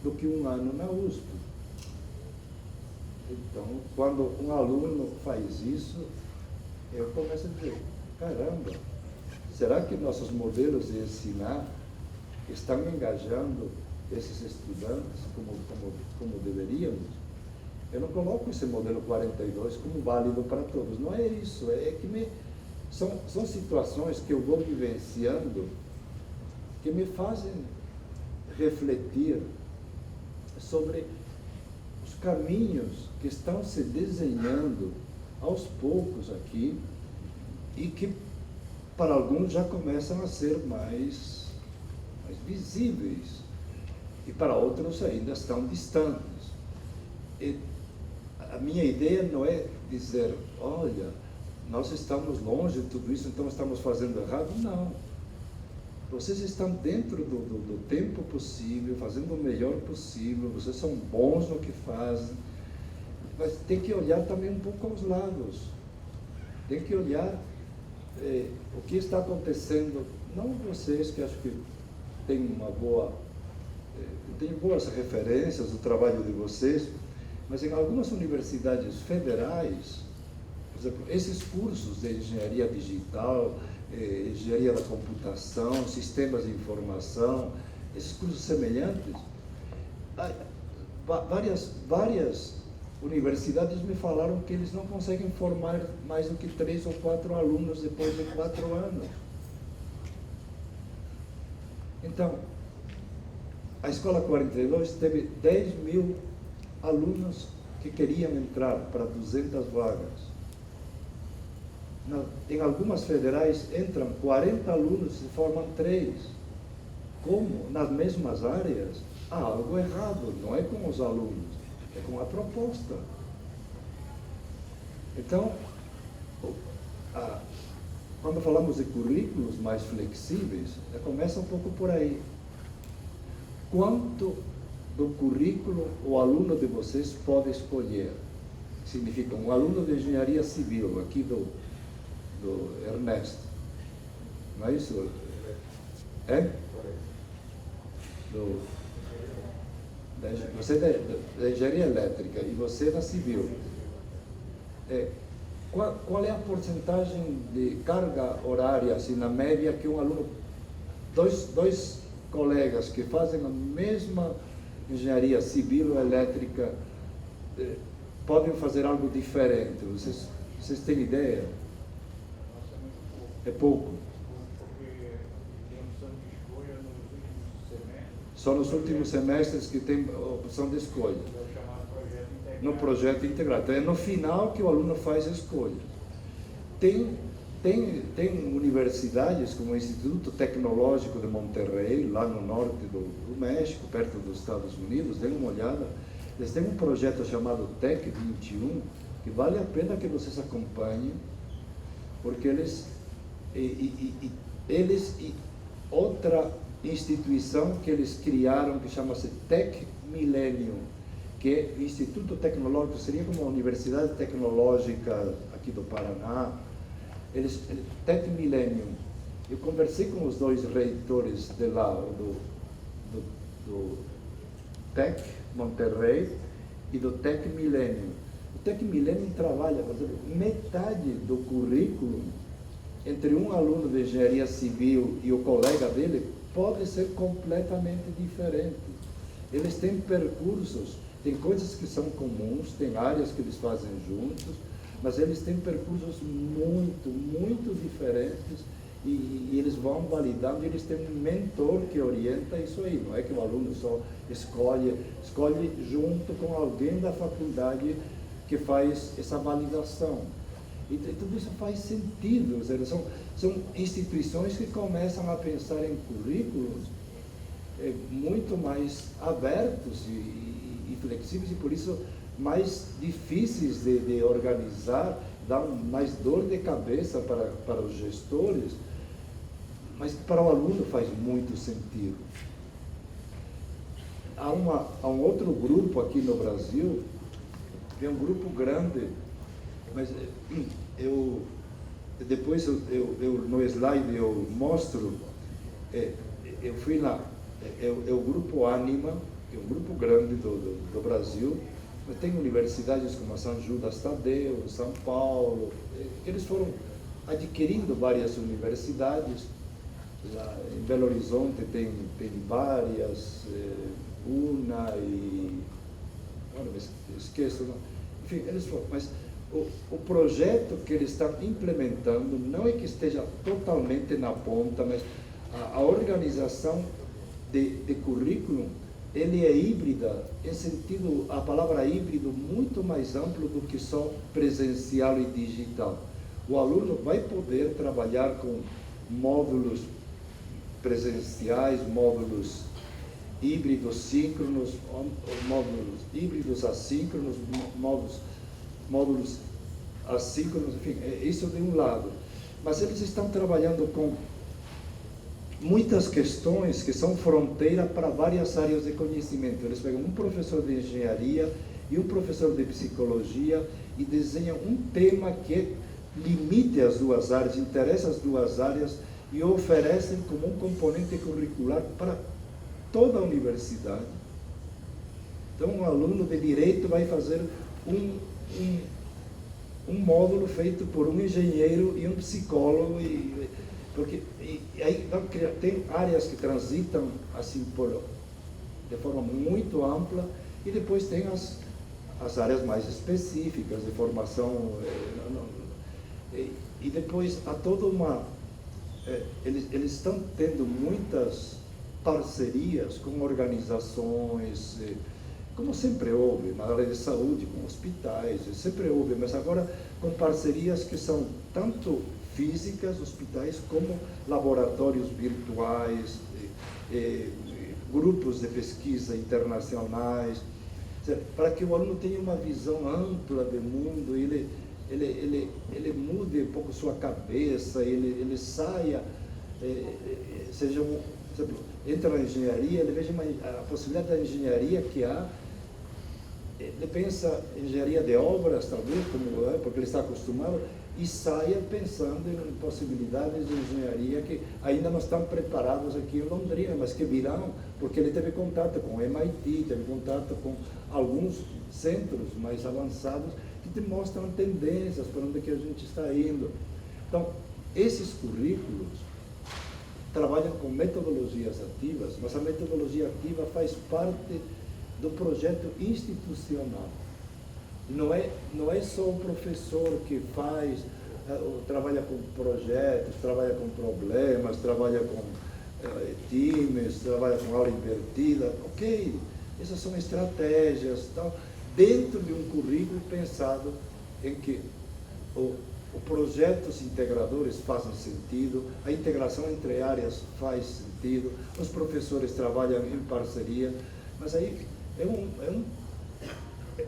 do que um ano na USP. Então, quando um aluno faz isso, eu começo a dizer, caramba, será que nossos modelos de ensinar estão engajando esses estudantes como deveríamos? Eu não coloco esse modelo 42 como válido para todos, não é isso, é que são situações que eu vou vivenciando que me fazem refletir sobre os caminhos que estão se desenhando aos poucos aqui e que para alguns já começam a ser mais visíveis e para outros ainda estão distantes. E a minha ideia não é dizer, olha, nós estamos longe de tudo isso, então estamos fazendo errado. Não. Vocês estão dentro do tempo possível, fazendo o melhor possível, vocês são bons no que fazem, mas tem que olhar também um pouco aos lados. Tem que olhar o que está acontecendo, não vocês que acho que têm tem boas referências do trabalho de vocês, mas em algumas universidades federais, por exemplo, esses cursos de engenharia digital, engenharia da computação, sistemas de informação, esses cursos semelhantes, várias universidades me falaram que eles não conseguem formar mais do que 3 ou 4 alunos depois de 4 anos. Então, a Escola 42 teve 10.000 alunos que queriam entrar para 200 vagas. Em algumas federais entram 40 alunos e formam 3. Como nas mesmas áreas, há algo errado, não é com os alunos, é com a proposta. Então, quando falamos de currículos mais flexíveis, começa um pouco por aí. Quanto do currículo o aluno de vocês pode escolher? Significa um aluno de engenharia civil, aqui do Ernesto, não é isso? É? Você é da engenharia elétrica e você é da civil. Qual é a porcentagem de carga horária, assim, na média, que um aluno, dois colegas que fazem a mesma engenharia civil ou elétrica, podem fazer algo diferente? Vocês têm ideia? É pouco. Só nos últimos semestres que tem opção de escolha. No projeto integrado. Então é no final que o aluno faz a escolha. Tem universidades como o Instituto Tecnológico de Monterrey, lá no norte do México, perto dos Estados Unidos, dêem uma olhada. Eles têm um projeto chamado Tec 21, que vale a pena que vocês acompanhem, porque eles outra instituição que eles criaram, que chama-se Tec Millennium, que é o Instituto Tecnológico, seria como uma universidade tecnológica aqui do Paraná. Tec Millennium. Eu conversei com os dois reitores de lá, do Tec Monterrey e do Tec Millennium. O Tec Millennium trabalha, por exemplo, metade do currículo entre um aluno de engenharia civil e o colega dele pode ser completamente diferente. Eles têm percursos, tem coisas que são comuns, tem áreas que eles fazem juntos, mas eles têm percursos muito diferentes e eles vão validando, e eles têm um mentor que orienta isso aí. Não é que o aluno só escolhe junto com alguém da faculdade que faz essa validação. E tudo isso faz sentido, ou seja, são instituições que começam a pensar em currículos muito mais abertos e flexíveis, e por isso mais difíceis de organizar, dá mais dor de cabeça para os gestores, mas para o aluno faz muito sentido. Há um outro grupo aqui no Brasil, é um grupo grande, mas depois no slide eu mostro, eu fui lá, é o grupo Anima, que é um grupo grande do Brasil, mas tem universidades como a São Judas Tadeu, São Paulo, eles foram adquirindo várias universidades. Lá em Belo Horizonte tem várias, UNA e... Olha, esqueço, não. Enfim, eles foram, mas o projeto que eles estão implementando não é que esteja totalmente na ponta, mas a organização de currículo, ele é híbrida, em sentido, a palavra híbrido muito mais amplo do que só presencial e digital. O aluno vai poder trabalhar com módulos presenciais, módulos híbridos síncronos, módulos híbridos assíncronos, módulos assíncronos, enfim, isso de um lado. Mas eles estão trabalhando com muitas questões que são fronteira para várias áreas de conhecimento. Eles pegam um professor de engenharia e um professor de psicologia e desenham um tema que limite as duas áreas, interessa as duas áreas, e oferecem como um componente curricular para toda a universidade. Então, um aluno de direito vai fazer um módulo feito por um engenheiro e um psicólogo, porque aí tem áreas que transitam assim de forma muito ampla, e depois tem as áreas mais específicas de formação, e depois há toda uma... Eles estão tendo muitas parcerias com organizações, como sempre houve na área de saúde, com hospitais, sempre houve, mas agora com parcerias que são tanto físicas, hospitais, como laboratórios virtuais, grupos de pesquisa internacionais, para que o aluno tenha uma visão ampla do mundo, ele mude um pouco sua cabeça, ele saia, seja por exemplo, entra na engenharia, ele veja a possibilidade da engenharia que há, ele pensa em engenharia de obras, talvez, porque ele está acostumado, e saia pensando em possibilidades de engenharia que ainda não estão preparados aqui em Londrina, mas que virão, porque ele teve contato com o MIT, teve contato com alguns centros mais avançados que te mostram tendências para onde que a gente está indo. Então, esses currículos trabalham com metodologias ativas, mas a metodologia ativa faz parte do projeto institucional. Não é só o professor que trabalha com projetos, trabalha com problemas, trabalha com times, trabalha com aula invertida. Ok, essas são estratégias, tal, dentro de um currículo pensado em que os projetos integradores fazem sentido, a integração entre áreas faz sentido, os professores trabalham em parceria, mas aí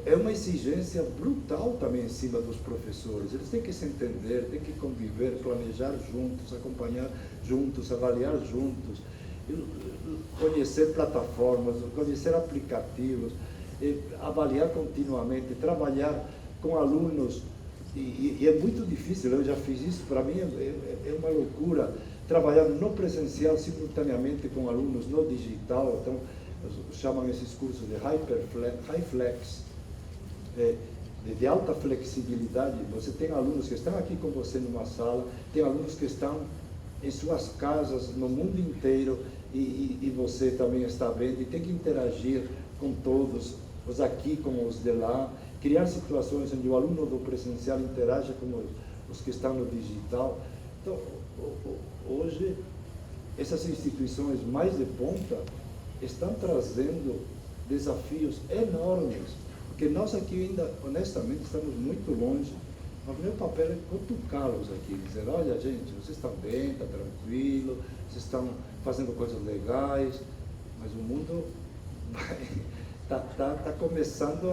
é uma exigência brutal também em cima dos professores. Eles têm que se entender, têm que conviver, planejar juntos, acompanhar juntos, avaliar juntos, conhecer plataformas, conhecer aplicativos, avaliar continuamente, trabalhar com alunos. E é muito difícil, eu já fiz isso, para mim é uma loucura, trabalhar no presencial simultaneamente com alunos no digital. Então, chamam esses cursos de high flex, de alta flexibilidade. Você tem alunos que estão aqui com você numa sala, tem alunos que estão em suas casas no mundo inteiro e você também está vendo, e tem que interagir com todos, os aqui com os de lá, criar situações onde o aluno do presencial interaja com os que estão no digital. Então, hoje, essas instituições mais de ponta estão trazendo desafios enormes, porque nós aqui ainda, honestamente, estamos muito longe. Mas o meu papel é cutucá-los aqui, dizer, olha gente, vocês estão bem, está tranquilo, vocês estão fazendo coisas legais, mas o mundo está começando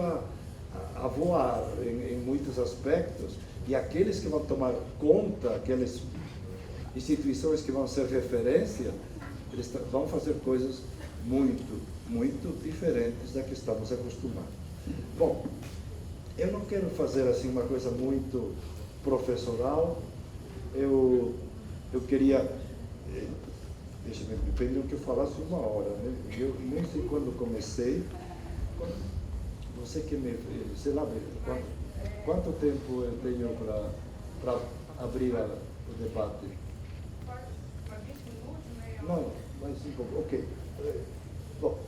a voar em muitos aspectos, e aqueles que vão tomar conta, aquelas instituições que vão ser referência, eles vão fazer coisas muito diferentes da que estamos acostumados. Bom, eu não quero fazer assim uma coisa muito professoral. Eu queria, deixa-me, dependeu que eu falasse 1 hora, né? Eu nem sei quando comecei. Você que me, sei lá, quanto tempo eu tenho para abrir o debate? Não, mais 5, ok. Bom,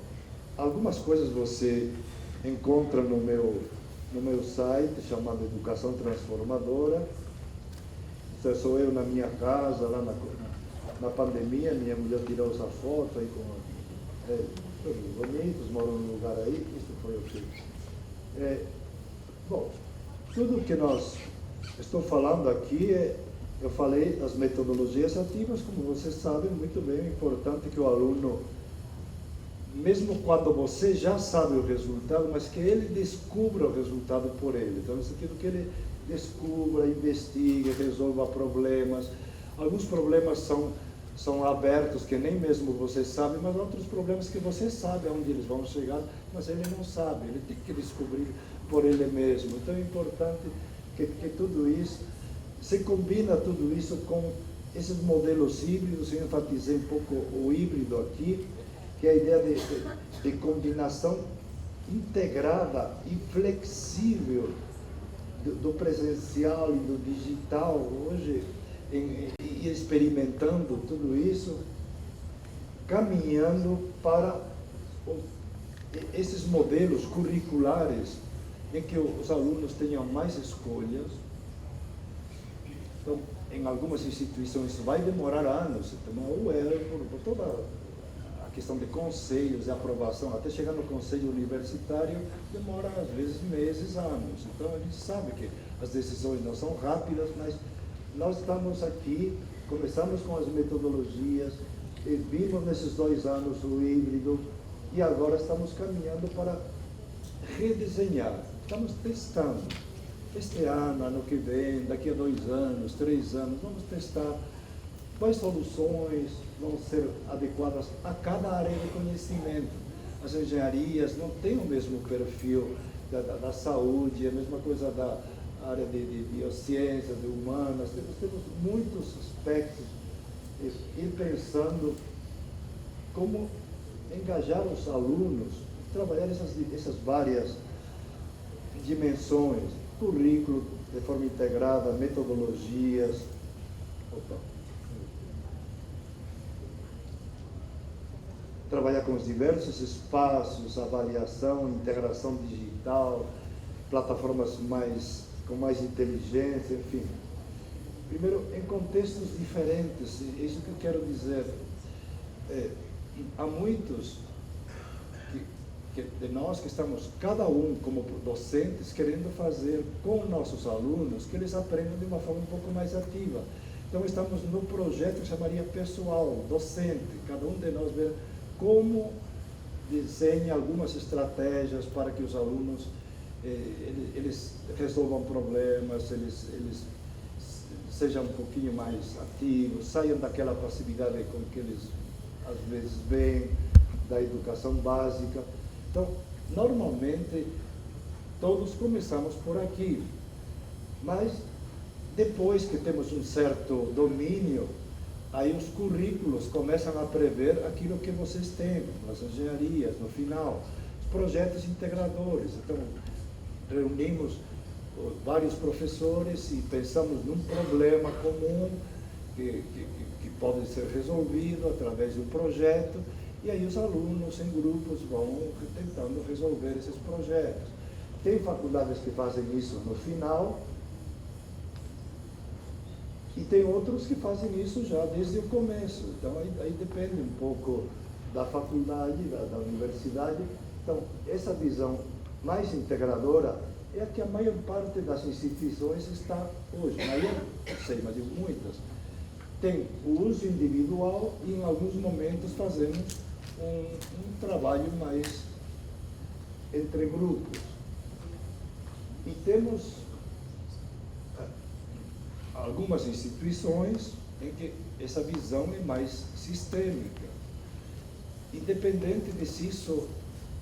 algumas coisas você encontra no meu site, chamado Educação Transformadora. Então, sou eu na minha casa, lá na pandemia, minha mulher tirou essa foto aí com todos bonitos, moram num lugar aí, isso foi o que... Bom, tudo que nós estou falando aqui, eu falei das metodologias ativas, como vocês sabem muito bem, é importante que o aluno, mesmo quando você já sabe o resultado, mas que ele descubra o resultado por ele. Então, no sentido que ele descubra, investigue, resolva problemas. Alguns problemas são abertos, que nem mesmo você sabe, mas outros problemas que você sabe aonde eles vão chegar, mas ele não sabe, ele tem que descobrir por ele mesmo. Então, é importante que tudo isso, se combina tudo isso com esses modelos híbridos. Eu enfatizei um pouco o híbrido aqui, que é a ideia de combinação integrada e flexível do presencial e do digital hoje, e experimentando tudo isso, caminhando para esses modelos curriculares em que os alunos tenham mais escolhas. Então, em algumas instituições vai demorar anos, então, por toda a questão de conselhos, de aprovação, até chegar no conselho universitário, demora às vezes meses, anos. Então a gente sabe que as decisões não são rápidas, mas nós estamos aqui, começamos com as metodologias, e vimos nesses 2 anos o híbrido, e agora estamos caminhando para redesenhar. Estamos testando. Este ano que vem, daqui a 2 anos, 3 anos, vamos testar quais soluções vão ser adequadas a cada área de conhecimento. As engenharias não têm o mesmo perfil da saúde, a mesma coisa área de biociências, de humanas, temos muitos aspectos, ir pensando como engajar os alunos, trabalhar essas várias dimensões, currículo de forma integrada, metodologias. Trabalhar com os diversos espaços, avaliação, integração digital, plataformas com mais inteligência, enfim. Primeiro, em contextos diferentes, é isso que eu quero dizer. Há muitos de nós que estamos, cada um como docentes, querendo fazer com nossos alunos que eles aprendam de uma forma um pouco mais ativa. Então, estamos no projeto que chamaria pessoal, docente, cada um de nós ver como desenha algumas estratégias para que os alunos eles resolvam problemas, eles sejam um pouquinho mais ativos, saiam daquela passividade com que eles às vezes vêm da educação básica. Então, normalmente, todos começamos por aqui, mas depois que temos um certo domínio, aí os currículos começam a prever aquilo que vocês têm, nas engenharias, no final, os projetos integradores. Então, reunimos vários professores e pensamos num problema comum que pode ser resolvido através de um projeto, e aí os alunos em grupos vão tentando resolver esses projetos. Tem faculdades que fazem isso no final, e tem outros que fazem isso já desde o começo. Então, aí depende um pouco da faculdade, da universidade. Então, essa visão mais integradora é a que a maior parte das instituições está hoje. Não sei, mas muitas. Tem o uso individual e, em alguns momentos, fazemos um trabalho mais entre grupos. E temos algumas instituições em que essa visão é mais sistêmica, independente de se isso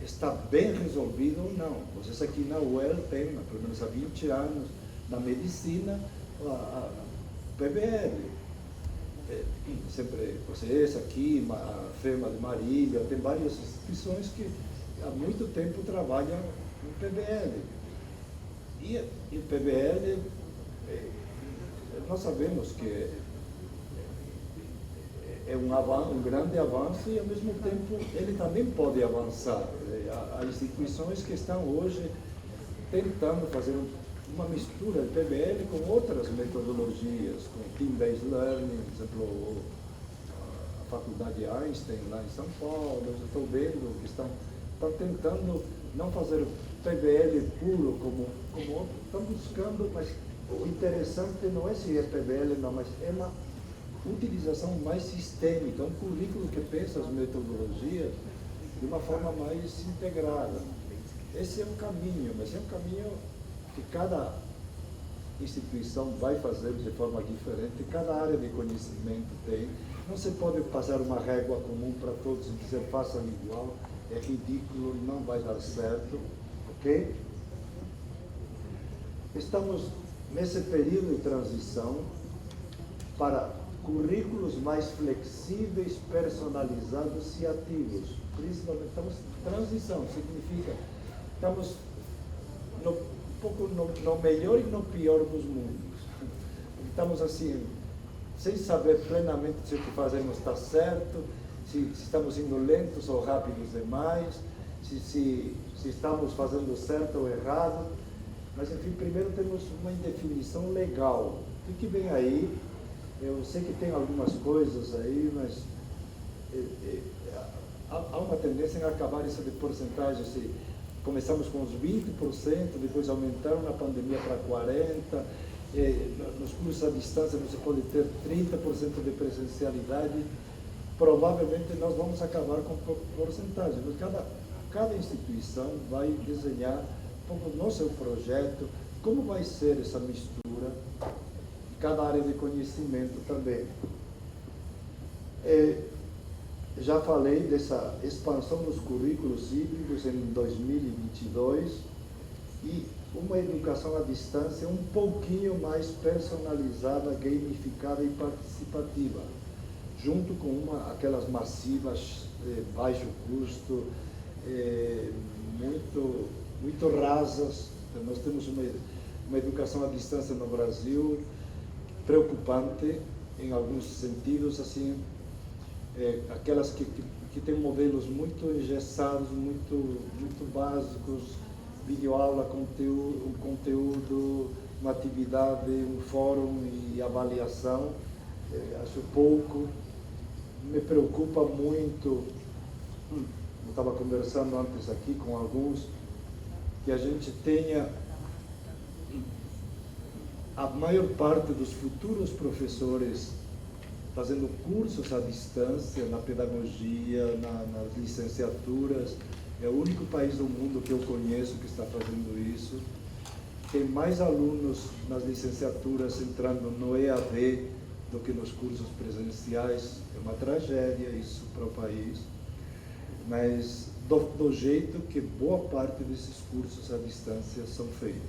está bem resolvido ou não. Vocês aqui na UEL têm, pelo menos há 20 anos, na medicina, a PBL. Sempre vocês aqui, a FEMA de Marília, tem várias instituições que há muito tempo trabalham no PBL. E o PBL, nós sabemos que é um grande avanço e, ao mesmo tempo, ele também pode avançar. Há instituições que estão hoje tentando fazer uma mistura de PBL com outras metodologias, com Team-Based Learning, por exemplo, a Faculdade Einstein, lá em São Paulo. Eu estou vendo que estão tentando não fazer PBL puro como outro, estão buscando, mas o interessante não é se é PBL, não, mas é uma utilização mais sistêmica, um currículo que pensa as metodologias de uma forma mais integrada. Esse é um caminho, mas é um caminho que cada instituição vai fazer de forma diferente, cada área de conhecimento tem. Não se pode passar uma régua comum para todos e dizer façam igual, é ridículo, não vai dar certo, ok? Estamos nesse período de transição para currículos mais flexíveis, personalizados e ativos. Principalmente, estamos em transição, significa estamos um pouco no melhor e no pior dos mundos. Estamos assim, sem saber plenamente se o que fazemos está certo, se estamos indo lentos ou rápidos demais, se estamos fazendo certo ou errado. Mas, enfim, primeiro temos uma indefinição legal. O que vem aí? Eu sei que tem algumas coisas aí, mas há uma tendência em acabar isso de porcentagem. Se começamos com uns 20%, depois aumentaram na pandemia para 40%, nos cursos à distância você pode ter 30% de presencialidade. Provavelmente nós vamos acabar com porcentagem, mas cada instituição vai desenhar no seu projeto como vai ser essa mistura, cada área de conhecimento também. Já falei dessa expansão dos currículos híbridos em 2022, e uma educação à distância um pouquinho mais personalizada, gamificada e participativa, junto com aquelas massivas, baixo custo, muito rasas. Então, nós temos uma educação à distância no Brasil preocupante em alguns sentidos, assim, aquelas que têm modelos muito engessados, muito básicos, videoaula, conteúdo, uma atividade, um fórum e avaliação, acho pouco. Me preocupa muito, eu estava conversando antes aqui com alguns, que a gente tenha a maior parte dos futuros professores fazendo cursos à distância, na pedagogia, nas licenciaturas. É o único país do mundo que eu conheço que está fazendo isso. Tem mais alunos nas licenciaturas entrando no EAD do que nos cursos presenciais. É uma tragédia isso para o país. Mas do jeito que boa parte desses cursos à distância são feitos.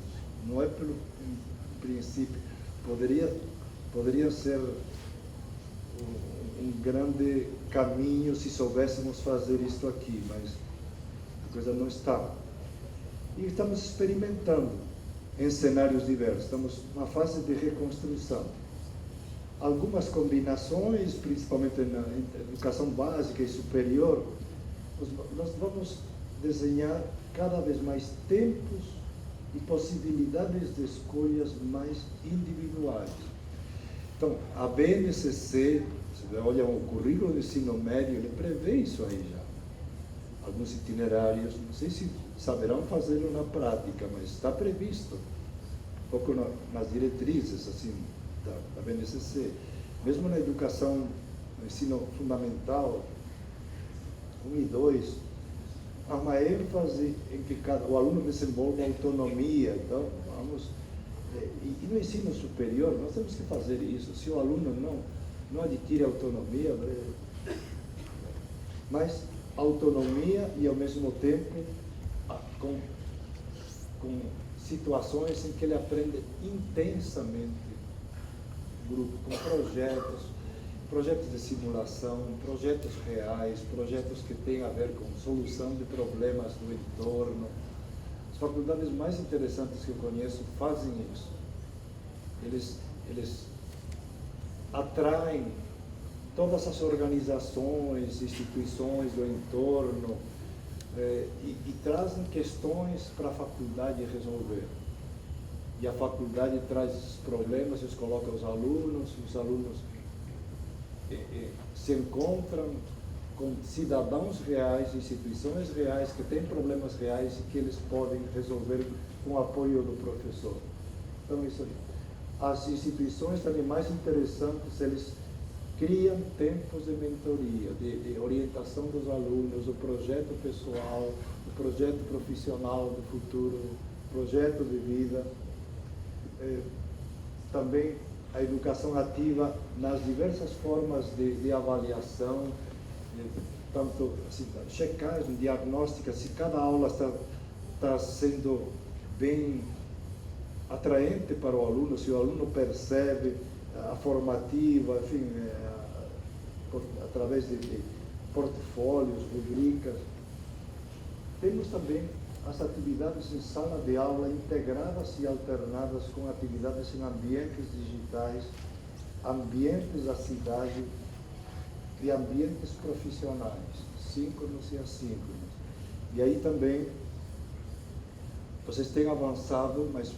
Não é pelo princípio. Poderia ser um grande caminho se soubéssemos fazer isto aqui, mas a coisa não está. E estamos experimentando em cenários diversos, estamos numa fase de reconstrução. Algumas combinações, principalmente na educação básica e superior, nós vamos desenhar cada vez mais tempos e possibilidades de escolhas mais individuais. Então, a BNCC, você olha o currículo do ensino médio, ele prevê isso aí já. Alguns itinerários, não sei se saberão fazê-lo na prática, mas está previsto, um pouco nas diretrizes assim, da BNCC. Mesmo na educação, no ensino fundamental, 1 e 2, há uma ênfase em que o aluno desenvolve autonomia. Então, e no ensino superior, nós temos que fazer isso. Se o aluno não adquire autonomia, mas autonomia e, ao mesmo tempo, com situações em que ele aprende intensamente, grupo, com projetos de simulação, projetos reais, projetos que têm a ver com solução de problemas do entorno. As faculdades mais interessantes que eu conheço fazem isso. Eles atraem todas as organizações, instituições do entorno e trazem questões para a faculdade resolver. E a faculdade traz esses problemas, eles colocam os alunos se encontram com cidadãos reais, instituições reais que têm problemas reais e que eles podem resolver com o apoio do professor. Então, isso aí. As instituições também mais interessantes, eles criam tempos de mentoria, de orientação dos alunos, o projeto pessoal, o projeto profissional do futuro, o projeto de vida. Também a educação ativa nas diversas formas de avaliação, tanto assim, checagem, diagnóstica, se cada aula está sendo bem atraente para o aluno, se o aluno percebe a formativa, enfim, através de portfólios, rubricas. Temos também as atividades em sala de aula integradas e alternadas com atividades em ambientes digitais, ambientes da cidade e ambientes profissionais, síncronos e assíncronos. E aí também vocês têm avançado, mas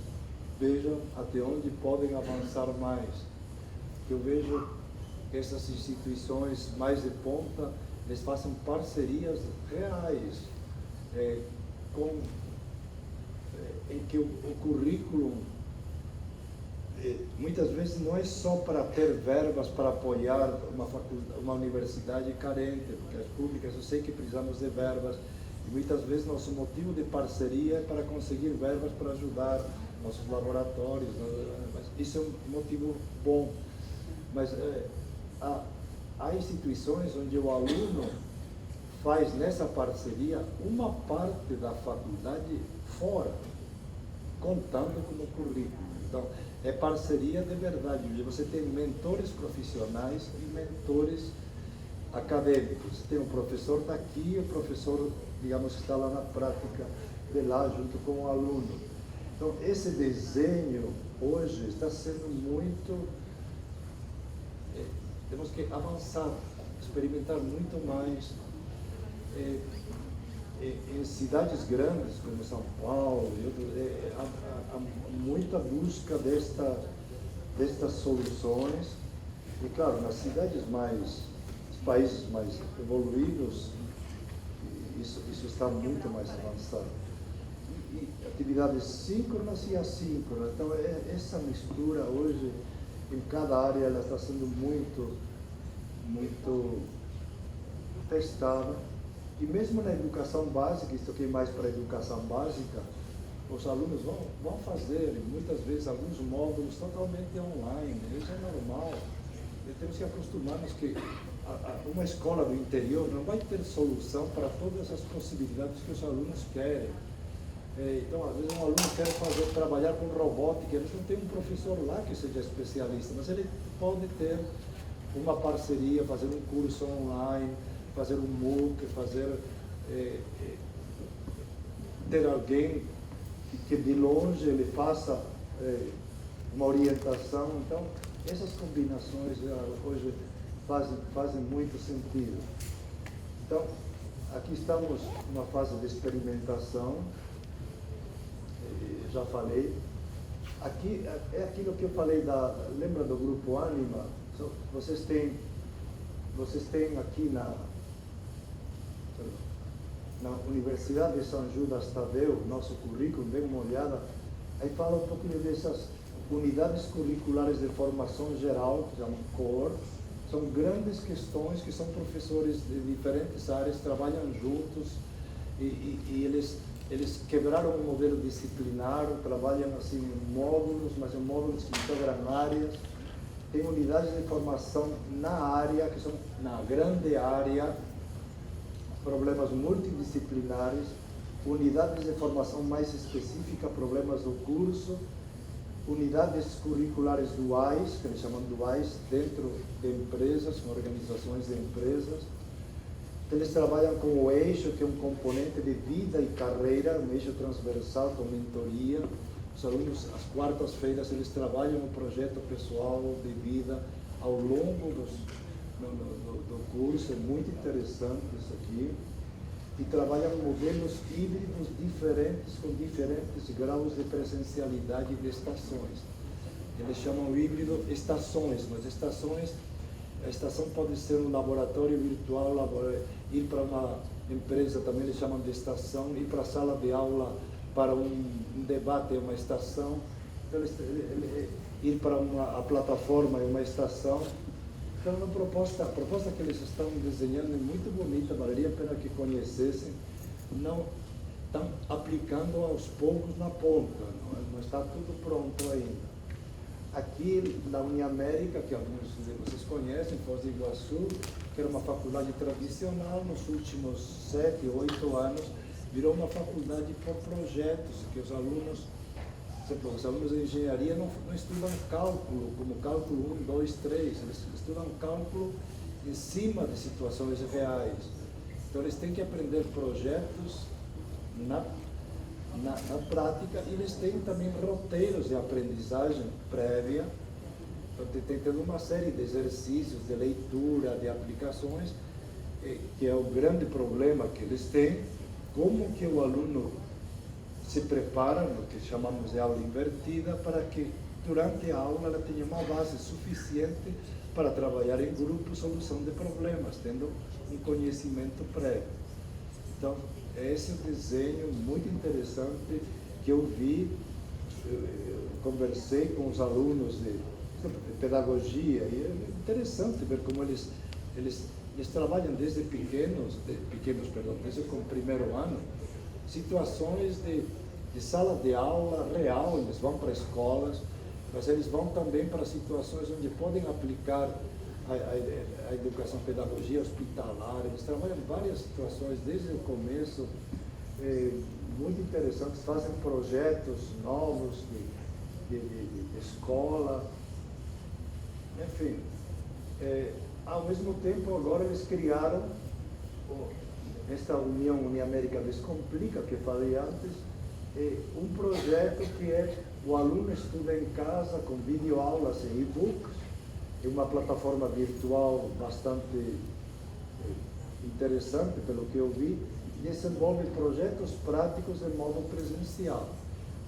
vejam até onde podem avançar mais. Eu vejo essas instituições mais de ponta, eles fazem parcerias reais, em que o currículo muitas vezes não é só para ter verbas para apoiar uma universidade carente, porque as públicas, eu sei que precisamos de verbas, e muitas vezes nosso motivo de parceria é para conseguir verbas para ajudar nossos laboratórios, mas isso é um motivo bom. Mas há instituições onde o aluno faz nessa parceria uma parte da faculdade fora. contando como currículo. Então, é parceria de verdade. Você tem mentores profissionais e mentores acadêmicos. Você tem um professor daqui e o professor, digamos, que está lá na prática de lá, junto com o aluno. Então, esse desenho hoje está sendo muito... temos que avançar, experimentar muito mais. Em cidades grandes, como São Paulo, há muita busca destas soluções. E, claro, nas cidades os países mais evoluídos, isso está muito mais avançado. E atividades síncronas e assíncronas. Então, essa mistura hoje, em cada área, ela está sendo muito testada. E mesmo na educação básica, isso aqui é mais para a educação básica, os alunos vão fazer, muitas vezes, alguns módulos totalmente online. Isso é normal. E temos que acostumar-nos que uma escola do interior não vai ter solução para todas as possibilidades que os alunos querem. Então, às vezes, um aluno quer trabalhar com robótica, eles não têm um professor lá que seja especialista, mas ele pode ter uma parceria, fazer um curso online, fazer um MOOC, ter alguém que de longe ele faça uma orientação. Então, essas combinações hoje fazem muito sentido. Então, aqui estamos numa fase de experimentação, já falei. Aqui é aquilo que eu falei, lembra do grupo Anima? Vocês têm aqui na Universidade de São Judas Tadeu, nosso currículo, dê uma olhada, aí fala um pouquinho dessas unidades curriculares de formação geral, que chamam COR. São grandes questões que são professores de diferentes áreas, trabalham juntos e eles quebraram o modelo disciplinar, trabalham assim em módulos, mas em módulos que integram áreas. Tem unidades de formação na área, que são na grande área, problemas multidisciplinares, unidades de formação mais específica, problemas do curso, unidades curriculares duais, que eles chamam duais, dentro de empresas, com organizações de empresas. Eles trabalham com o eixo, que é um componente de vida e carreira, um eixo transversal com mentoria. Os alunos, às quartas-feiras, eles trabalham um projeto pessoal de vida ao longo do curso, é muito interessante isso aqui. E trabalham modelos híbridos diferentes, com diferentes graus de presencialidade e de estações. Eles chamam híbrido estações, mas a estação pode ser um laboratório virtual, ir para uma empresa também eles chamam de estação, ir para a sala de aula para um debate é uma estação, então, ir para a plataforma é uma estação. Então, a proposta que eles estão desenhando é muito bonita, valeria a pena que conhecessem. Não estão aplicando aos poucos na ponta, não está tudo pronto ainda. Aqui na Uniamérica, que alguns de vocês conhecem, Foz do Iguaçu, que era uma faculdade tradicional, nos últimos 7, 8 anos, virou uma faculdade por projetos, que os alunos de engenharia não estudam cálculo, como cálculo 1, 2, 3, eles estudam cálculo em cima de situações reais. Então eles têm que aprender projetos na prática, e eles têm também roteiros de aprendizagem prévia. Então tem toda uma série de exercícios, de leitura, de aplicações, que é o grande problema que eles têm, como que o aluno se prepara, no que chamamos de aula invertida, para que durante a aula ela tenha uma base suficiente para trabalhar em grupo, solução de problemas, tendo um conhecimento prévio. Então, esse é um desenho muito interessante que eu vi, eu conversei com os alunos de pedagogia, e é interessante ver como eles trabalham desde desde o primeiro ano, situações de sala de aula real, eles vão para escolas, mas eles vão também para situações onde podem aplicar a educação, pedagogia hospitalar. Eles trabalham várias situações desde o começo muito interessantes, fazem projetos novos de escola, enfim. Ao mesmo tempo, agora eles criaram esta União Uniamérica Descomplica, que falei antes, um projeto que o aluno estuda em casa com videoaulas e e-books, é uma plataforma virtual bastante interessante, pelo que eu vi, desenvolve projetos práticos de modo presencial.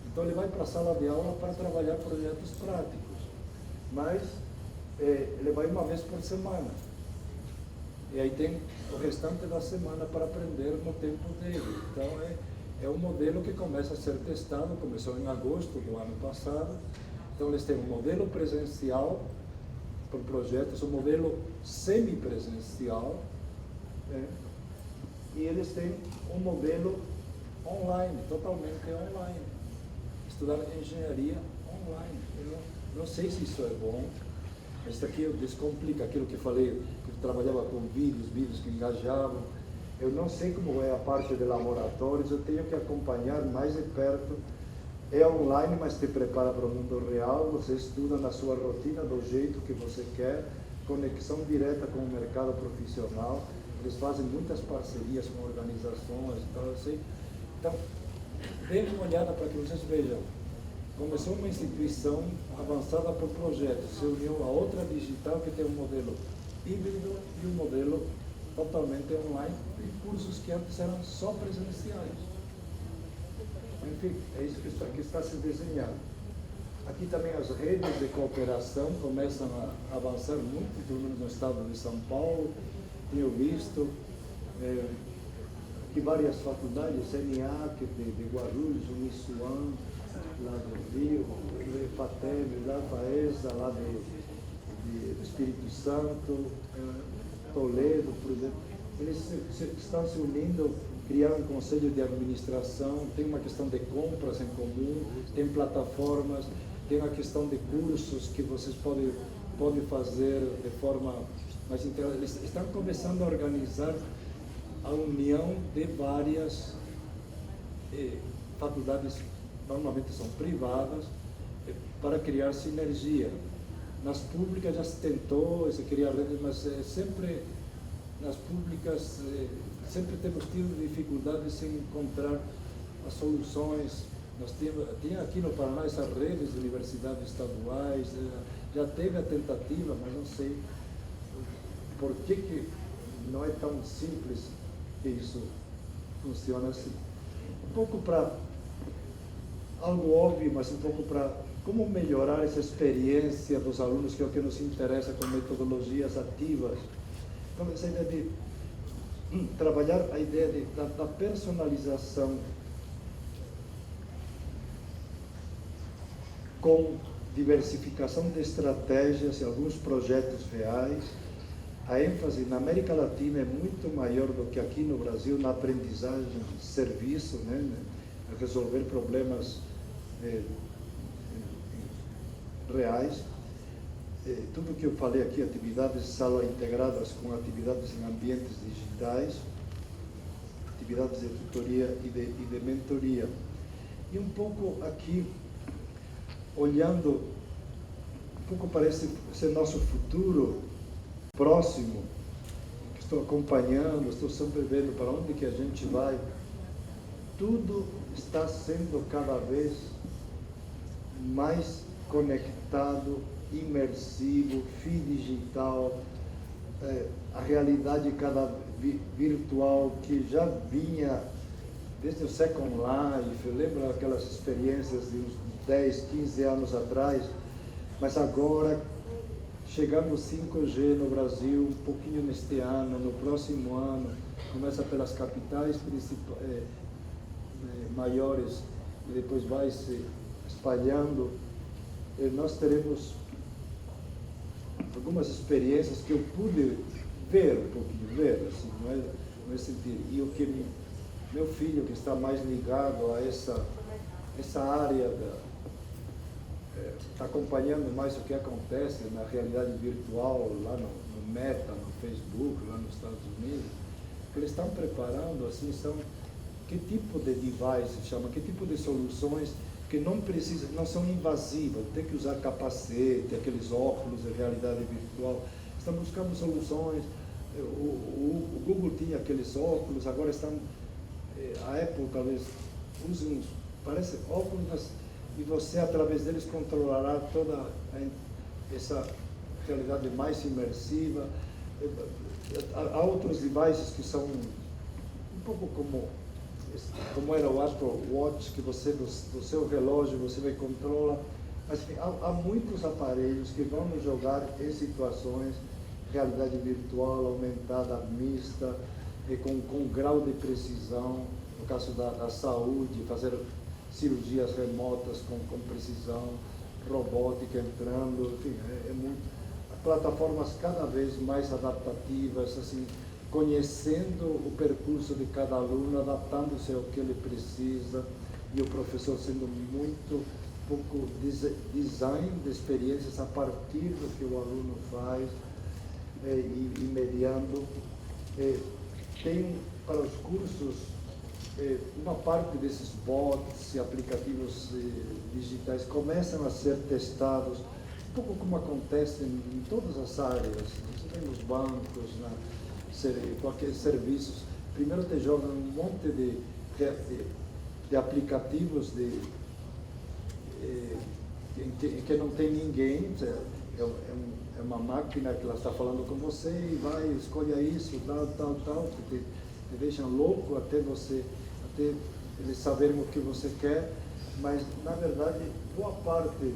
Então ele vai para a sala de aula para trabalhar projetos práticos, mas ele vai uma vez por semana. E aí tem o restante da semana para aprender no tempo dele. Então é um modelo que começa a ser testado, começou em agosto do ano passado. Então eles têm um modelo presencial por projetos, um modelo semipresencial, e eles têm um modelo online, totalmente online. Estudar engenharia online. Eu não sei se isso é bom. Isso aqui descomplica aquilo que falei, que eu trabalhava com vídeos que engajavam. Eu não sei como é a parte de laboratórios, eu tenho que acompanhar mais de perto. É online, mas te prepara para o mundo real, você estuda na sua rotina, do jeito que você quer, conexão direta com o mercado profissional. Eles fazem muitas parcerias com organizações e tal, eu sei. Então, dê uma olhada para que vocês vejam. Começou uma instituição avançada por projetos, se uniu a outra digital que tem um modelo híbrido e um modelo totalmente online, e cursos que antes eram só presenciais. Enfim, é isso que está se desenhando. Aqui também as redes de cooperação começam a avançar muito, pelo menos no estado de São Paulo. Tenho visto que várias faculdades, CNA, de Guarulhos, Uniswan, lá do Rio, FATEB, lá FAESA, lá do Espírito Santo, Toledo, por exemplo, eles estão se unindo, criaram um conselho de administração, tem uma questão de compras em comum, tem plataformas, tem a questão de cursos que vocês podem fazer de forma mais integrada. Eles estão começando a organizar a união de várias faculdades, normalmente são privadas, para criar sinergia. Nas públicas já se tentou, se criar redes, mas sempre nas públicas sempre temos tido dificuldades em encontrar as soluções. Nós tinha aqui no Paraná essas redes de universidades estaduais, já teve a tentativa, mas não sei por que não é tão simples que isso funciona assim. Um pouco para algo óbvio, mas um pouco para como melhorar essa experiência dos alunos, que é o que nos interessa, com metodologias ativas. Então, essa ideia de trabalhar a ideia da personalização com diversificação de estratégias e alguns projetos reais. A ênfase na América Latina é muito maior do que aqui no Brasil na aprendizagem de serviço, né? Resolver problemas reais. Tudo que eu falei aqui, atividades de sala integradas com atividades em ambientes digitais, atividades de tutoria e de mentoria. E um pouco aqui, olhando, um pouco parece ser nosso futuro próximo, que estou acompanhando, estou sempre vendo para onde que a gente vai. Tudo está sendo cada vez mais conectado, imersivo, digital, a realidade virtual que já vinha desde o Second Life. Eu lembro aquelas experiências de uns 10, 15 anos atrás, mas agora chegamos 5G no Brasil, um pouquinho neste ano, no próximo ano, começa pelas capitais maiores e depois vai se espalhando. E nós teremos algumas experiências que eu pude ver um pouquinho, assim, não é sentir. E o que meu filho, que está mais ligado a essa área, está acompanhando mais o que acontece na realidade virtual, lá no Meta, no Facebook, lá nos Estados Unidos, que eles estão preparando, assim, são que tipo de device chama, que tipo de soluções que não precisam, não são invasivas, tem que usar capacete, aqueles óculos de realidade virtual. Estão buscando soluções. O Google tinha aqueles óculos, agora estão, a Apple talvez use uns, parece óculos, e você através deles controlará toda essa realidade mais imersiva. Há outros devices que são um pouco como era o Apple Watch, que você, do seu relógio, você vai controlar. Mas enfim, há muitos aparelhos que vão nos jogar em situações, realidade virtual aumentada, mista, com grau de precisão, no caso da saúde, fazer cirurgias remotas com precisão, robótica entrando, enfim, plataformas cada vez mais adaptativas, assim, conhecendo o percurso de cada aluno, adaptando-se ao que ele precisa, e o professor sendo muito pouco design de experiências a partir do que o aluno faz, e mediando. Tem para os cursos uma parte desses bots e aplicativos digitais começam a ser testados, um pouco como acontece em todas as áreas. Você tem nos bancos, qualquer serviços, primeiro te jogam um monte de aplicativos em que não tem ninguém, é uma máquina que ela está falando com você e vai, escolha isso, tal, que te deixam louco até eles saberem o que você quer, mas na verdade boa parte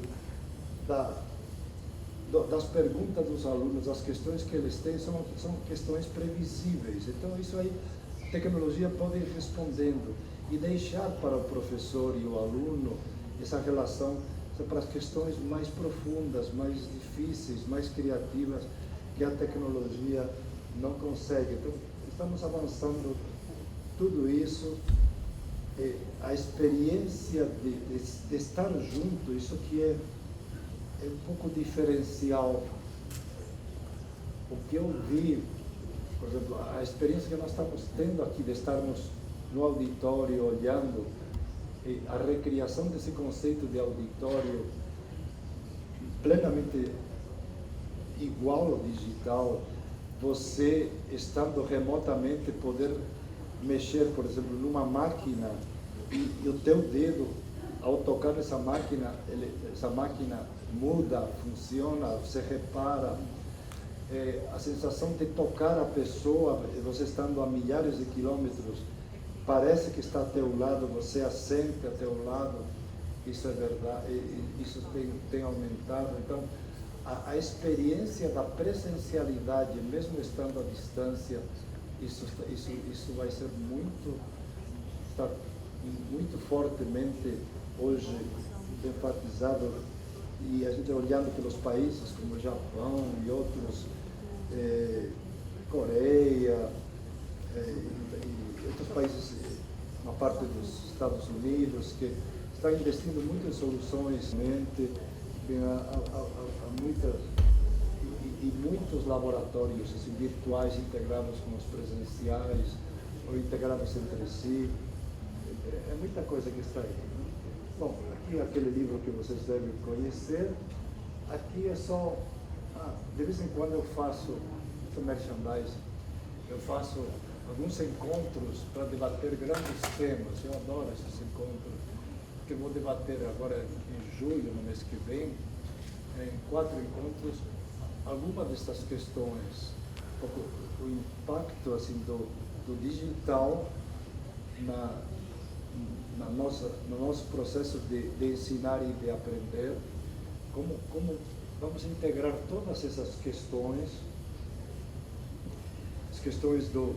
das perguntas dos alunos, as questões que eles têm são questões previsíveis. Então isso aí a tecnologia pode ir respondendo e deixar para o professor e o aluno essa relação para as questões mais profundas, mais difíceis, mais criativas, que a tecnologia não consegue. Então estamos avançando tudo isso. A experiência de estar junto, isso que é um pouco diferencial. O que eu vi, por exemplo, a experiência que nós estamos tendo aqui de estarmos no auditório olhando, a recriação desse conceito de auditório plenamente igual ao digital, você estando remotamente poder mexer, por exemplo, numa máquina e o teu dedo, ao tocar essa máquina muda, funciona, você repara, a sensação de tocar a pessoa, você estando a milhares de quilômetros, parece que está ao teu lado, você a sente ao teu lado, isso é verdade, isso tem aumentado. Então, a experiência da presencialidade, mesmo estando à distância, isso vai ser está muito fortemente hoje enfatizado, e a gente olhando pelos países como o Japão e outros, Coreia, e outros países, uma parte dos Estados Unidos, que está investindo muito em soluções, há muitos laboratórios assim, virtuais integrados com os presenciais, ou integrados entre si. É muita coisa que está aí. Bom, aqui é aquele livro que vocês devem conhecer. Aqui é só... de vez em quando eu faço merchandising. Eu faço alguns encontros para debater grandes temas. Eu adoro esses encontros, porque eu vou debater agora em julho, no mês que vem, em 4 encontros, alguma dessas questões, o impacto assim, do digital no nosso processo de ensinar e de aprender, como vamos integrar todas essas questões, as questões do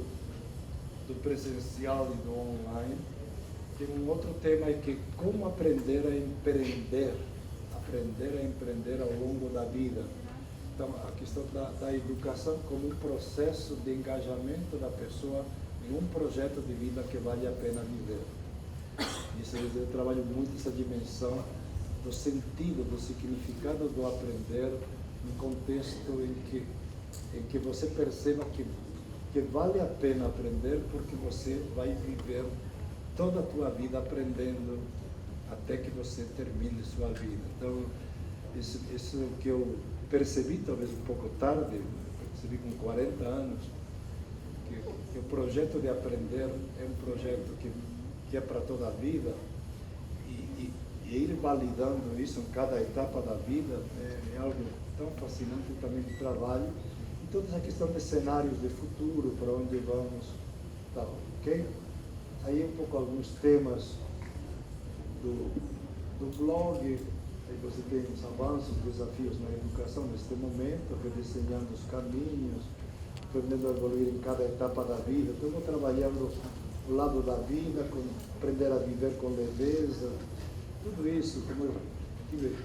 presencial e do online. Tem um outro tema é que como aprender a empreender ao longo da vida. Então, a questão da educação como um processo de engajamento da pessoa em um projeto de vida que vale a pena viver. Isso eu trabalho muito essa dimensão do sentido, do significado do aprender, num contexto em que você perceba que vale a pena aprender porque você vai viver toda a tua vida aprendendo até que você termine sua vida. Então, isso que eu percebi, talvez um pouco tarde, percebi com 40 anos, que o projeto de aprender é um projeto que é para toda a vida, e ir validando isso em cada etapa da vida é algo tão fascinante também do trabalho, e toda essa questão de cenários de futuro, para onde vamos, tal, ok? Aí um pouco alguns temas do blog. Aí você tem os avanços, desafios na educação neste momento, redesenhando os caminhos, aprendendo a evoluir em cada etapa da vida. Então, eu vou trabalhando o lado da vida, aprender a viver com leveza, tudo isso. Como eu tive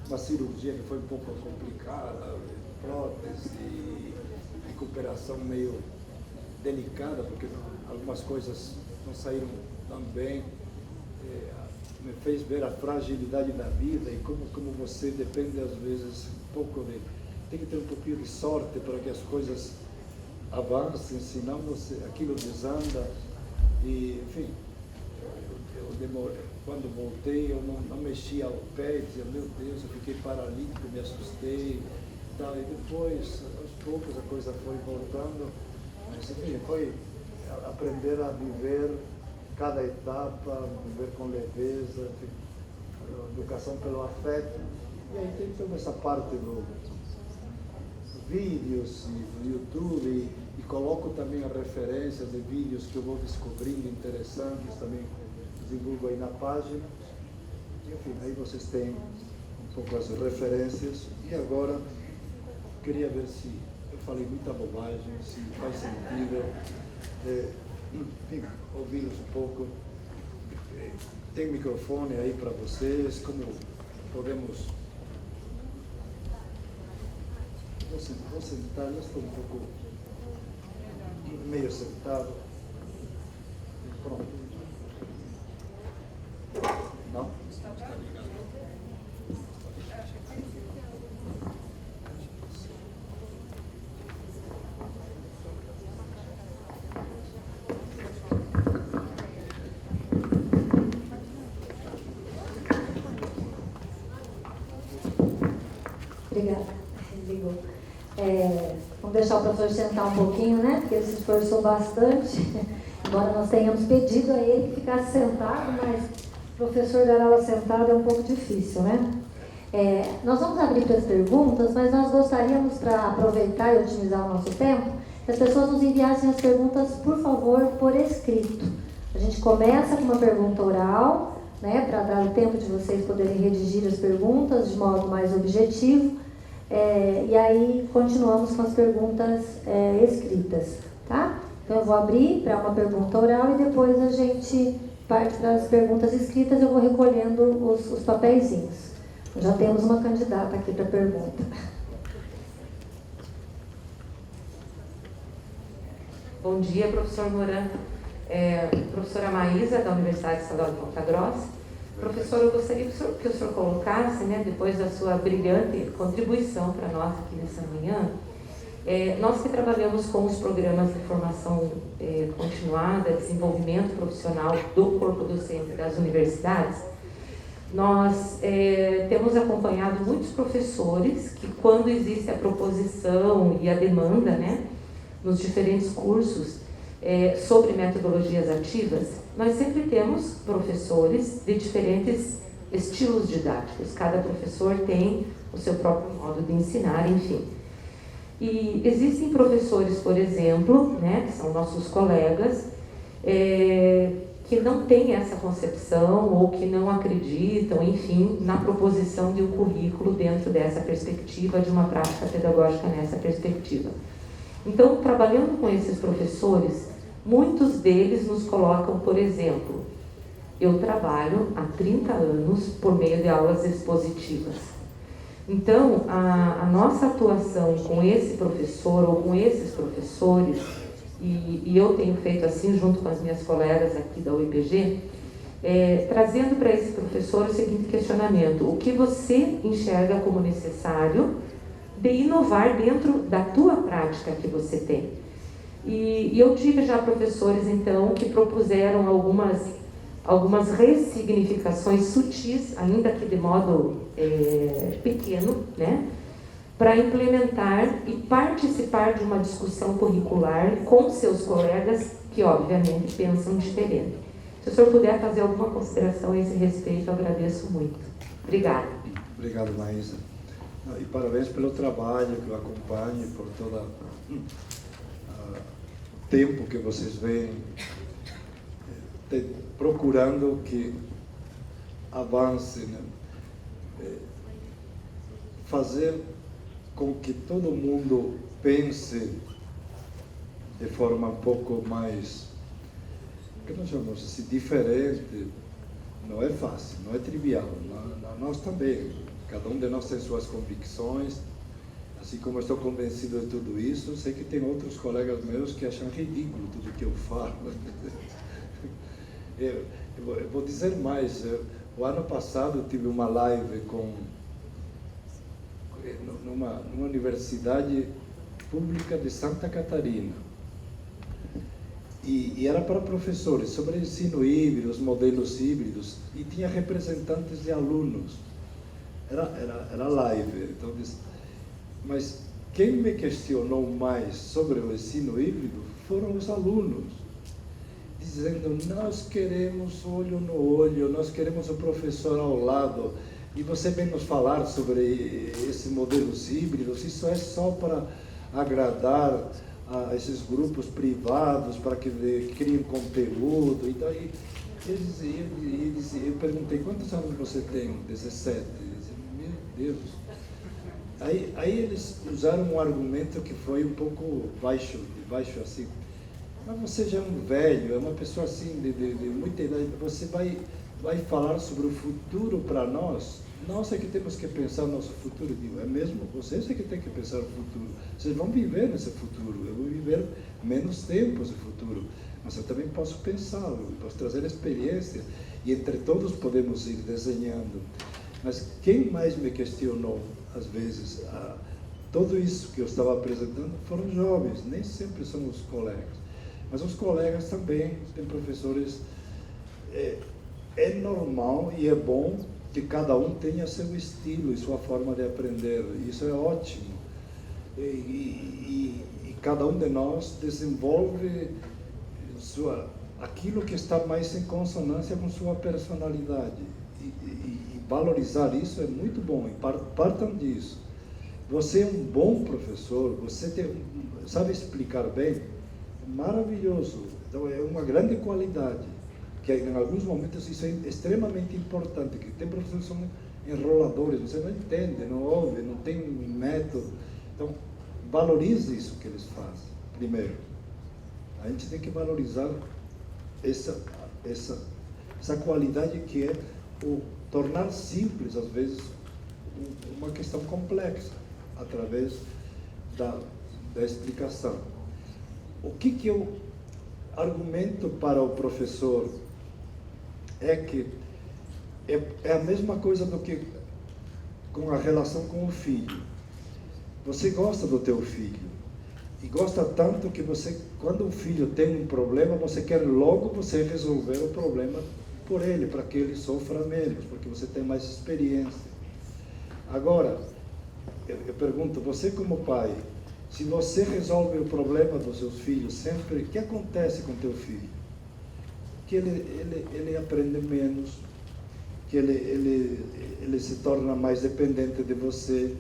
uma cirurgia que foi um pouco complicada, prótese, recuperação meio delicada, porque algumas coisas não saíram tão bem, me fez ver a fragilidade da vida e como você depende às vezes um pouco de... Tem que ter um pouquinho de sorte para que as coisas avancem, senão aquilo desanda. E, enfim, eu demorei, quando voltei eu não mexia ao pé, dizia, meu Deus, eu fiquei paralítico, me assustei. Tal, e depois, aos poucos, a coisa foi voltando. Mas, enfim, foi aprender a viver cada etapa, viver com leveza, enfim, educação pelo afeto. E aí tem toda essa parte dos vídeos do YouTube, e coloco também a referência de vídeos que eu vou descobrindo interessantes, também divulgo aí na página. E, enfim, aí vocês têm um pouco as referências. E agora, queria ver se eu falei muita bobagem, se faz sentido. Enfim, ouvi-los um pouco. Tem microfone aí para vocês, como podemos... Vou sentar, eu estou um pouco meio sentado. Pronto. Não?
Obrigada. Ligou. Vamos deixar o professor sentar um pouquinho, né? Porque ele se esforçou bastante. Embora nós tenhamos pedido a ele que ficasse sentado, mas o professor dar aula sentado é um pouco difícil, né? Nós vamos abrir para as perguntas, mas nós gostaríamos, para aproveitar e otimizar o nosso tempo, que as pessoas nos enviassem as perguntas, por favor, por escrito. A gente começa com uma pergunta oral, né? Para dar o tempo de vocês poderem redigir as perguntas de modo mais objetivo. E aí continuamos com as perguntas escritas, tá? Então eu vou abrir para uma pergunta oral e depois a gente parte para as perguntas escritas. Eu vou recolhendo os papeizinhos. Já temos uma candidata aqui para a pergunta.
Bom dia, professor Moran. Professora Maísa, da Universidade Estadual de Ponta Grossa. Professor, eu gostaria que o senhor colocasse, né, depois da sua brilhante contribuição para nós aqui nessa manhã, nós que trabalhamos com os programas de formação continuada, desenvolvimento profissional do corpo docente das universidades, nós temos acompanhado muitos professores que, quando existe a proposição e a demanda, né, nos diferentes cursos sobre metodologias ativas, nós sempre temos professores de diferentes estilos didáticos. Cada professor tem o seu próprio modo de ensinar, enfim. E existem professores, por exemplo, né, que são nossos colegas, que não têm essa concepção ou que não acreditam, enfim, na proposição de um currículo dentro dessa perspectiva, de uma prática pedagógica nessa perspectiva. Então, trabalhando com esses professores, muitos deles nos colocam, por exemplo, eu trabalho há 30 anos por meio de aulas expositivas. Então, a nossa atuação com esse professor ou com esses professores, e eu tenho feito assim junto com as minhas colegas aqui da UEPG, trazendo para esse professor o seguinte questionamento: o que você enxerga como necessário de inovar dentro da tua prática que você tem? E eu tive já professores, então, que propuseram algumas algumas ressignificações sutis, ainda que de modo pequeno, né, para implementar e participar de uma discussão curricular com seus colegas que, obviamente, pensam diferente. Se o senhor puder fazer alguma consideração a esse respeito, eu agradeço muito. Obrigada.
Obrigado, Maísa. E parabéns pelo trabalho que eu acompanho, por todo o tempo que vocês vêm procurando que avance, né? Fazer com que todo mundo pense de forma um pouco mais, que nós chamamos assim, diferente, não é fácil, não é trivial. Nós também, cada um de nós tem suas convicções, assim como eu estou convencido de tudo isso, eu sei que tem outros colegas meus que acham ridículo tudo que eu falo. Eu vou dizer mais, o ano passado eu tive uma live numa universidade pública de Santa Catarina, e era para professores, sobre ensino híbrido, os modelos híbridos, e tinha representantes de alunos, era live, então, mas quem me questionou mais sobre o ensino híbrido foram os alunos, dizendo, nós queremos olho no olho, nós queremos o professor ao lado, e você vem nos falar sobre esses modelos híbridos, isso é só para agradar a esses grupos privados, para que criem conteúdo. Então, eu perguntei, quantos anos você tem? 17. Meu Deus. Aí eles usaram um argumento que foi um pouco baixo assim. Mas você já é um velho, é uma pessoa assim de muita idade, você vai falar sobre o futuro para nós? Nós é que temos que pensar no nosso futuro. Eu digo, é mesmo? Vocês é que têm que pensar no futuro. Vocês vão viver nesse futuro. Eu vou viver menos tempo esse futuro. Mas eu também posso pensá-lo, posso trazer experiência. E entre todos podemos ir desenhando. Mas quem mais me questionou, às vezes, tudo isso que eu estava apresentando foram jovens, nem sempre são os colegas. Mas os colegas também têm professores. É normal e é bom que cada um tenha seu estilo e sua forma de aprender. Isso é ótimo. E cada um de nós desenvolve aquilo que está mais em consonância com sua personalidade. E valorizar isso é muito bom. E partam disso. Você é um bom professor, você sabe explicar bem, maravilhoso. Então é uma grande qualidade. Que em alguns momentos isso é extremamente importante, que tem professores que são enroladores, você não entende, não ouve, não tem método. Então, valorize isso que eles fazem, primeiro. A gente tem que valorizar essa qualidade que é o tornar simples, às vezes, uma questão complexa, através da explicação. O que eu argumento para o professor é que é a mesma coisa do que com a relação com o filho. Você gosta do teu filho e gosta tanto que você, quando o filho tem um problema, você quer logo resolver o problema por ele, para que ele sofra menos, porque você tem mais experiência. Agora, eu pergunto, você como pai, se você resolve o problema dos seus filhos sempre, o que acontece com teu filho? Que ele aprende menos, que ele se torna mais dependente de você,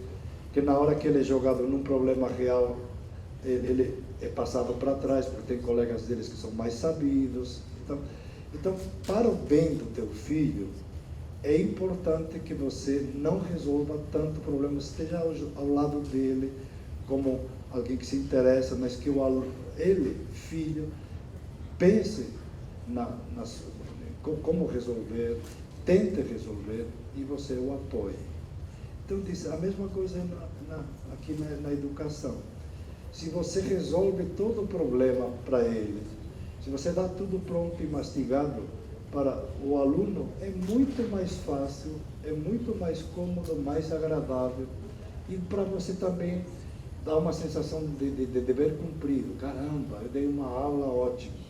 que na hora que ele é jogado num problema real, ele é passado para trás, porque tem colegas deles que são mais sabidos. Então, para o bem do teu filho, é importante que você não resolva tanto problema, esteja ao lado dele, como alguém que se interessa, mas que ele, filho, pense como resolver, tente resolver e você o apoie. Então, diz a mesma coisa aqui na educação. Se você resolve todo o problema para ele, se você dá tudo pronto e mastigado para o aluno, é muito mais fácil, é muito mais cômodo, mais agradável. E para você também dá uma sensação de dever cumprido. Caramba, eu dei uma aula ótima.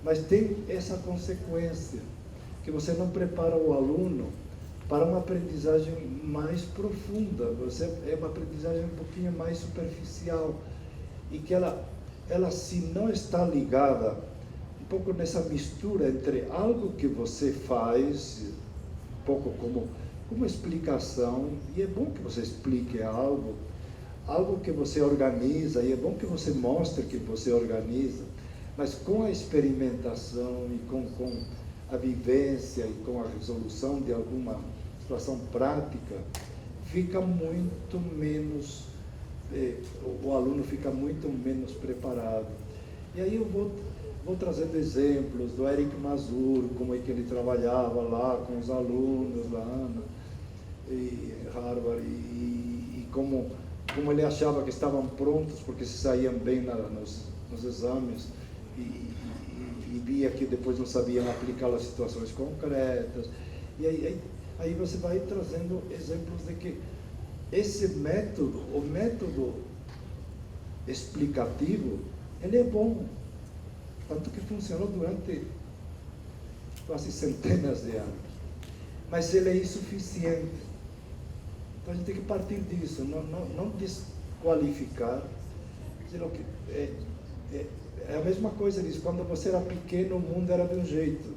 Mas tem essa consequência. que você não prepara o aluno para uma aprendizagem mais profunda. É uma aprendizagem um pouquinho mais superficial e que ela se não está ligada um pouco nessa mistura entre algo que você faz, um pouco como explicação, e é bom que você explique algo que você organiza, e é bom que você mostre que você organiza, mas com a experimentação e com a vivência e com a resolução de alguma situação prática, fica muito menos, o aluno fica muito menos preparado. E aí eu vou trazendo exemplos do Eric Mazur, como é que ele trabalhava lá com os alunos lá em Harvard, e como ele achava que estavam prontos porque se saíam bem nos exames, e via que depois não sabiam aplicar as situações concretas. E aí você vai trazendo exemplos de que esse método, o método explicativo, ele é bom, tanto que funcionou durante quase centenas de anos, mas ele é insuficiente. Então a gente tem que partir disso, não desqualificar. É a mesma coisa disso, quando você era pequeno o mundo era de um jeito,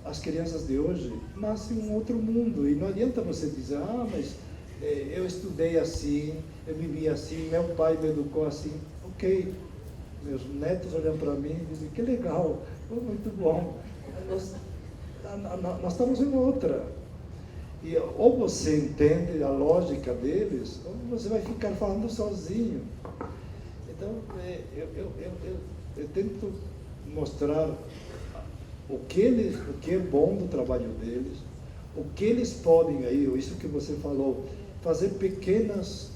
as crianças de hoje nascem em um outro mundo, e não adianta você dizer, mas eu estudei assim, eu vivi assim, meu pai me educou assim. Ok, meus netos olham para mim e dizem, que legal, muito bom, nós estamos em outra. E ou você entende a lógica deles, ou você vai ficar falando sozinho. Então, eu tento mostrar o que é bom do trabalho deles, o que eles podem aí, isso que você falou, fazer pequenas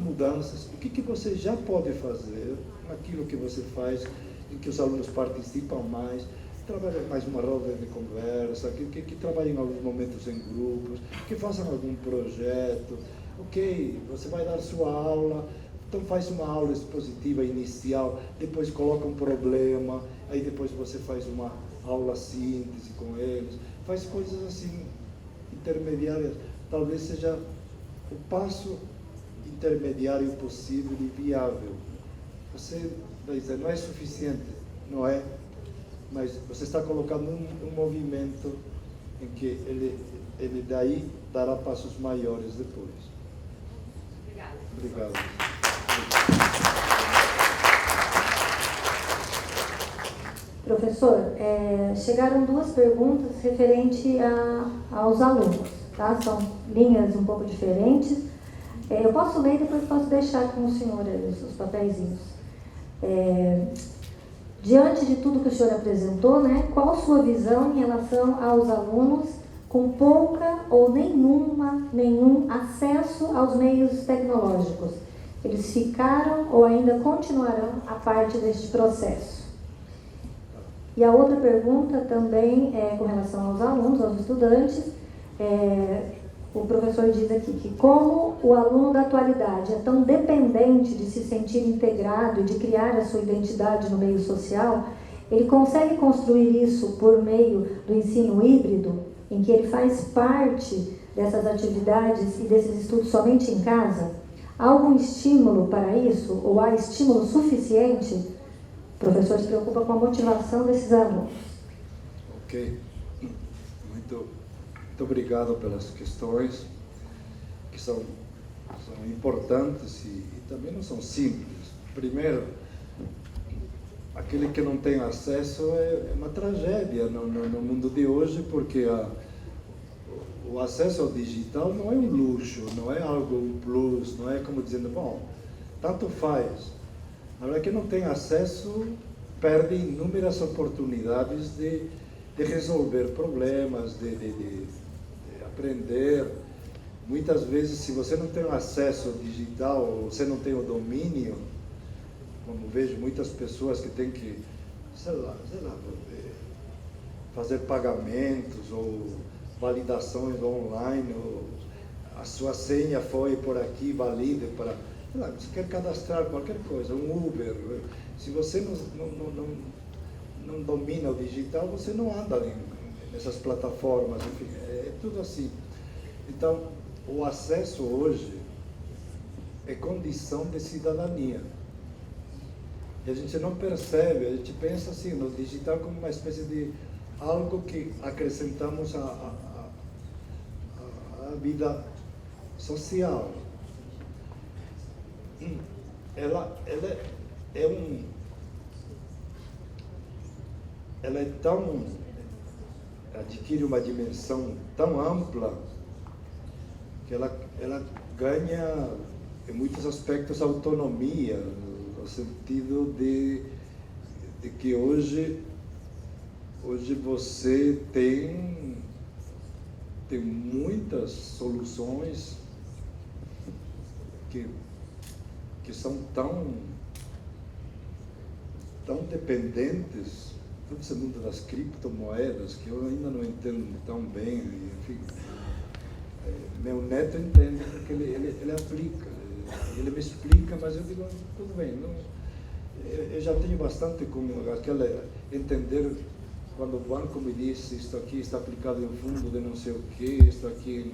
mudanças, o que você já pode fazer naquilo que você faz, em que os alunos participam mais, trabalhem mais uma roda de conversa, que trabalhem em alguns momentos em grupos, que façam algum projeto. Ok, você vai dar sua aula, então faz uma aula expositiva inicial, depois coloca um problema, aí depois você faz uma aula síntese com eles, faz coisas assim intermediárias, talvez seja o passo intermediário possível e viável. Você vai dizer, não é suficiente, não é, mas você está colocando um movimento em que ele daí dará passos maiores depois. Obrigado.
Professor, chegaram duas perguntas referente aos alunos, tá? São linhas um pouco diferentes. Eu posso ler e depois posso deixar com o senhor os papeizinhos. Diante de tudo que o senhor apresentou, né, qual a sua visão em relação aos alunos com pouca ou nenhum acesso aos meios tecnológicos? Eles ficaram ou ainda continuarão a parte deste processo? E a outra pergunta também é com relação aos alunos, aos estudantes. O professor diz aqui que como o aluno da atualidade é tão dependente de se sentir integrado e de criar a sua identidade no meio social, ele consegue construir isso por meio do ensino híbrido, em que ele faz parte dessas atividades e desses estudos somente em casa? Há algum estímulo para isso? Ou há estímulo suficiente? O professor se preocupa com a motivação desses alunos.
Ok. Muito obrigado pelas questões, que são importantes e também não são simples. Primeiro, aquele que não tem acesso é uma tragédia no mundo de hoje, porque o acesso ao digital não é um luxo, não é algo, um plus, não é como dizendo, bom, tanto faz. Na hora que não tem acesso, perde inúmeras oportunidades de resolver problemas, de aprender. Muitas vezes, se você não tem acesso ao digital, ou você não tem o domínio, como vejo muitas pessoas que têm que, sei lá, fazer pagamentos ou validações online, ou a sua senha foi por aqui, valida para, sei lá, você quer cadastrar qualquer coisa, um Uber. Se você não domina o digital, você não anda nessas plataformas, enfim, é tudo assim. Então, o acesso hoje é condição de cidadania. E a gente não percebe, a gente pensa assim, no digital como uma espécie de algo que acrescentamos à vida social. Ela é tão, adquire uma dimensão tão ampla que ela ganha, em muitos aspectos, autonomia, no sentido de que hoje você tem muitas soluções que são tão dependentes, todo esse mundo das criptomoedas, que eu ainda não entendo tão bem, enfim. Meu neto entende, porque ele aplica, ele me explica, mas eu digo, tudo bem, não, eu já tenho bastante com aquela, entender quando o banco me diz, isto aqui está aplicado em fundo de não sei o que, isto aqui,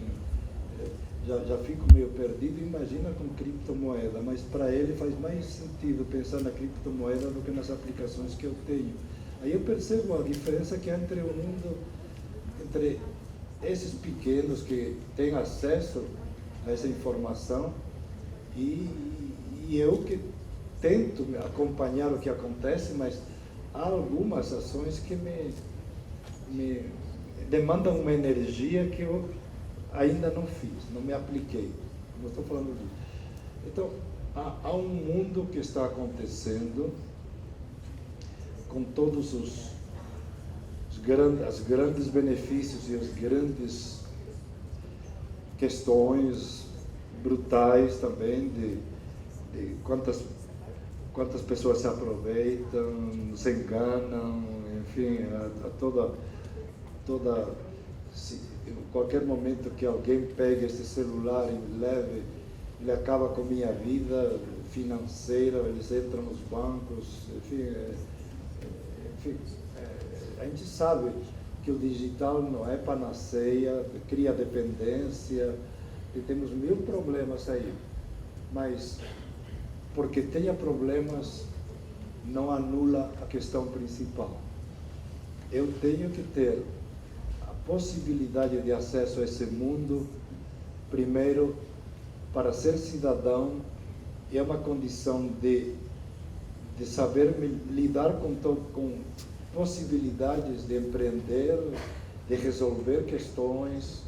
já fico meio perdido. Imagina com criptomoeda, mas para ele faz mais sentido pensar na criptomoeda do que nas aplicações que eu tenho. Aí eu percebo a diferença que há entre o mundo, entre esses pequenos que têm acesso a essa informação e eu que tento acompanhar o que acontece, mas há algumas ações que me demandam uma energia que eu ainda não fiz, não me apliquei. Não estou falando disso. Então, há um mundo que está acontecendo com todos os grandes benefícios e as grandes questões brutais também de quantas pessoas se aproveitam, se enganam, enfim, em qualquer momento que alguém pegue esse celular e me leve, ele acaba com a minha vida financeira, eles entram nos bancos, enfim, a gente sabe que o digital não é panaceia, cria dependência, e temos 1000 problemas aí, mas porque tenha problemas não anula a questão principal. Eu tenho que ter a possibilidade de acesso a esse mundo, primeiro, para ser cidadão, e é uma condição de saber lidar com possibilidades de empreender, de resolver questões,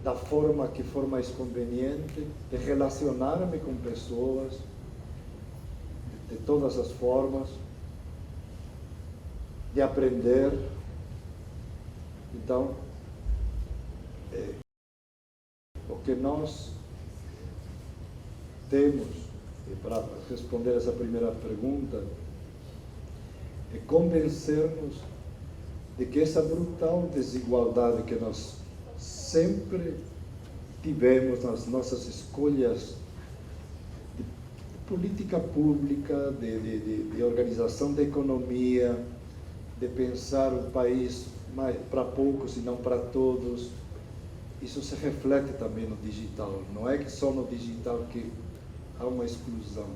da forma que for mais conveniente, de relacionar-me com pessoas, de todas as formas, de aprender. Então, o que nós temos, e para responder essa primeira pergunta, é convencer-nos de que essa brutal desigualdade que nós sempre tivemos nas nossas escolhas de política pública, de organização da economia, de pensar o país para poucos e não para todos, isso se reflete também no digital. Não é que só no digital que há uma exclusão.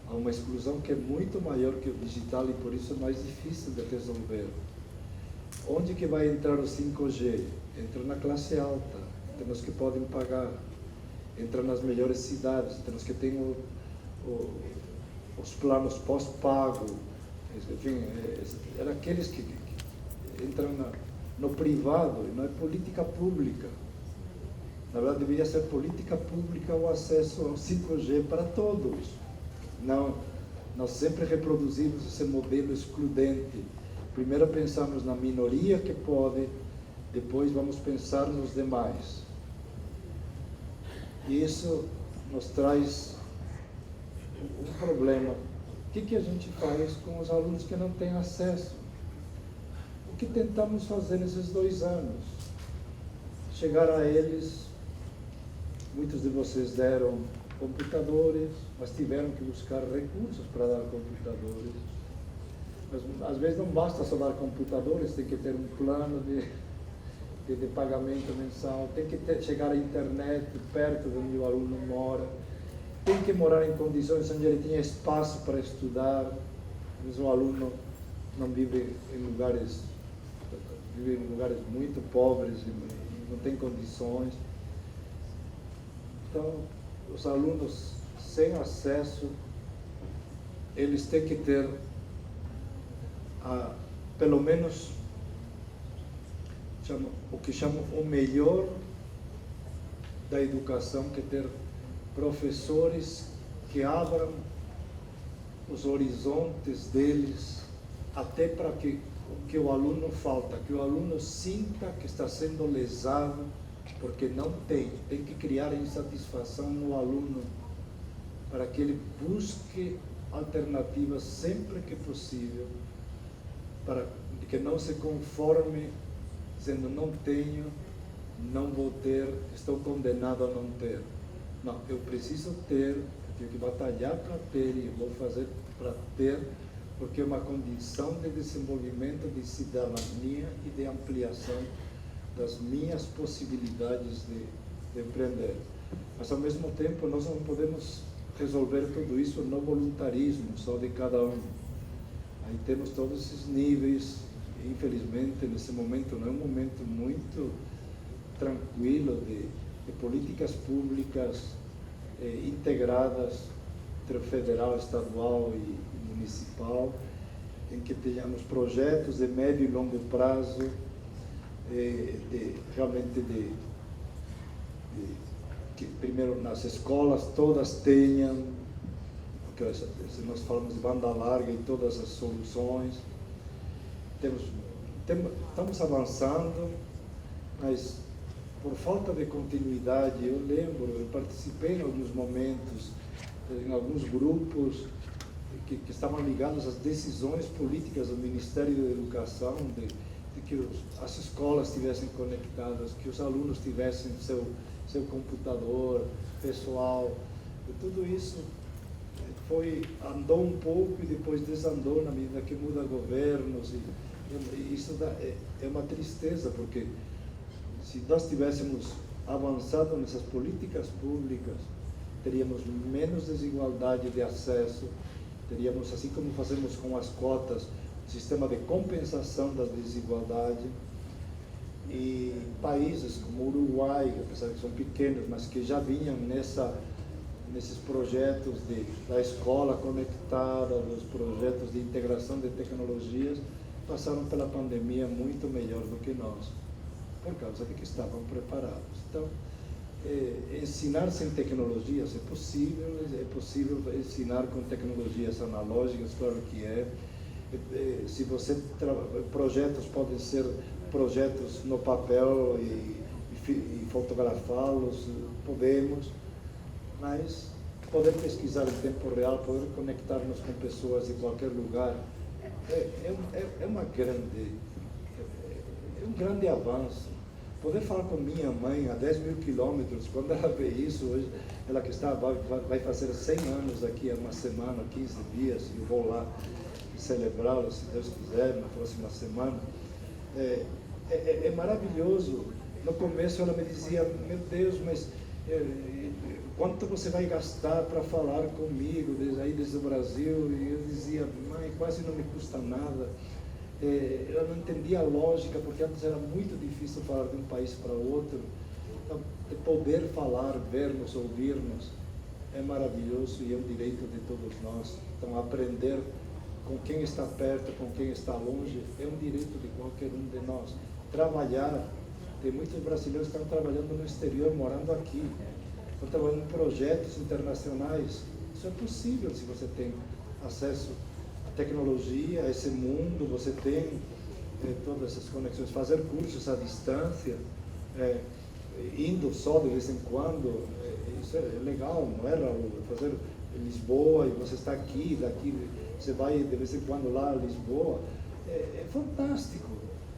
Há uma exclusão que é muito maior que o digital e por isso é mais difícil de resolver. Onde que vai entrar o 5G? Entra na classe alta, entre os que podem pagar. Entra nas melhores cidades, entre os que têm os planos pós-pago. Enfim, eram aqueles que entram no privado, e não é política pública. Na verdade, deveria ser política pública o acesso ao 5G para todos. Não, nós sempre reproduzimos esse modelo excludente. Primeiro pensamos na minoria que pode, depois vamos pensar nos demais. E isso nos traz um problema. O que a gente faz com os alunos que não têm acesso? O que tentamos fazer nesses 2 anos? Chegar a eles, muitos de vocês deram computadores, mas tiveram que buscar recursos para dar computadores. Mas, às vezes não basta só dar computadores, tem que ter um plano de pagamento mensal, tem que chegar à internet perto de onde o aluno mora, tem que morar em condições onde ele tenha espaço para estudar. Mas o aluno não vive em lugares muito pobres e não tem condições. Então, os alunos sem acesso, eles têm que ter, pelo menos, o que chamam o melhor da educação, que é ter professores que abram os horizontes deles, até para que o que o aluno falta, que o aluno sinta que está sendo lesado, porque não tem que criar insatisfação no aluno, para que ele busque alternativas sempre que possível, para que não se conforme dizendo não tenho, não vou ter, estou condenado a não ter. Não, eu preciso ter, eu tenho que batalhar para ter e vou fazer para ter, porque é uma condição de desenvolvimento de cidadania e de ampliação das minhas possibilidades de empreender. Mas, ao mesmo tempo, nós não podemos resolver tudo isso no voluntarismo só de cada um. Aí temos todos esses níveis. Infelizmente, nesse momento não é um momento muito tranquilo de políticas públicas integradas entre federal, estadual e municipal, em que tenhamos projetos de médio e longo prazo, que primeiro nas escolas todas tenham, porque se nós falamos de banda larga e todas as soluções, estamos avançando, mas por falta de continuidade, eu participei em alguns momentos, em alguns grupos que estavam ligados às decisões políticas do Ministério da Educação, de que as escolas estivessem conectadas, que os alunos tivessem seu computador pessoal, e tudo isso andou um pouco e depois desandou na medida que muda governos, e isso é uma tristeza, porque se nós tivéssemos avançado nessas políticas públicas, teríamos menos desigualdade de acesso, teríamos, assim como fazemos com as cotas, um sistema de compensação da desigualdade. E países como o Uruguai, apesar de que são pequenos, mas que já vinham nesses projetos da escola conectada, dos projetos de integração de tecnologias, passaram pela pandemia muito melhor do que nós, por causa de que estavam preparados. Então, ensinar sem tecnologias é possível ensinar com tecnologias analógicas, claro que é. Se você projetos podem ser projetos no papel e fotografá-los, podemos, mas poder pesquisar em tempo real, poder conectar-nos com pessoas de qualquer lugar, é um grande avanço. Poder falar com minha mãe a 10 mil quilômetros, quando ela vê isso hoje, ela que vai fazer 100 anos daqui a uma semana, 15 dias, e eu vou lá celebrá-lo, se Deus quiser, na próxima semana. É maravilhoso. No começo ela me dizia, meu Deus, mas quanto você vai gastar para falar comigo desde o Brasil? E eu dizia, mãe, quase não me custa nada. Eu não entendia a lógica, porque antes era muito difícil falar de um país para outro. Então, de poder falar, vermos, ouvirmos, é maravilhoso e é um direito de todos nós. Então, aprender com quem está perto, com quem está longe, é um direito de qualquer um de nós. Trabalhar, tem muitos brasileiros que estão trabalhando no exterior, morando aqui, estão trabalhando em projetos internacionais. Isso é possível se você tem acesso à tecnologia, a esse mundo, você tem todas essas conexões, fazer cursos à distância, indo só de vez em quando, isso é legal, não é, Raul? Fazer em Lisboa e você está aqui, daqui você vai de vez em quando lá a Lisboa, é fantástico,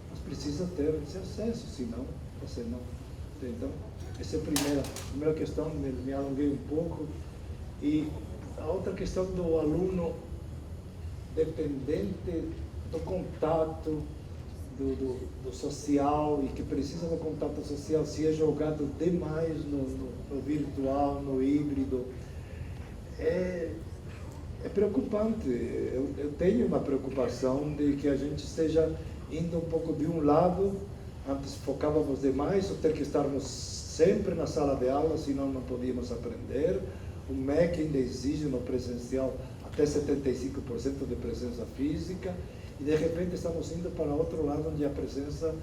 mas precisa ter esse acesso, senão você não tem. Então, essa é a primeira questão, me alonguei um pouco. E a outra questão do aluno dependente do contato, do social, e que precisa do contato social, se é jogado demais no virtual, no híbrido, é preocupante. Eu tenho uma preocupação de que a gente esteja indo um pouco de um lado. Antes focávamos demais, ou ter que estarmos sempre na sala de aula, senão não podíamos aprender. O MEC ainda exige no presencial até 75% de presença física, e de repente estamos indo para outro lado, onde a presença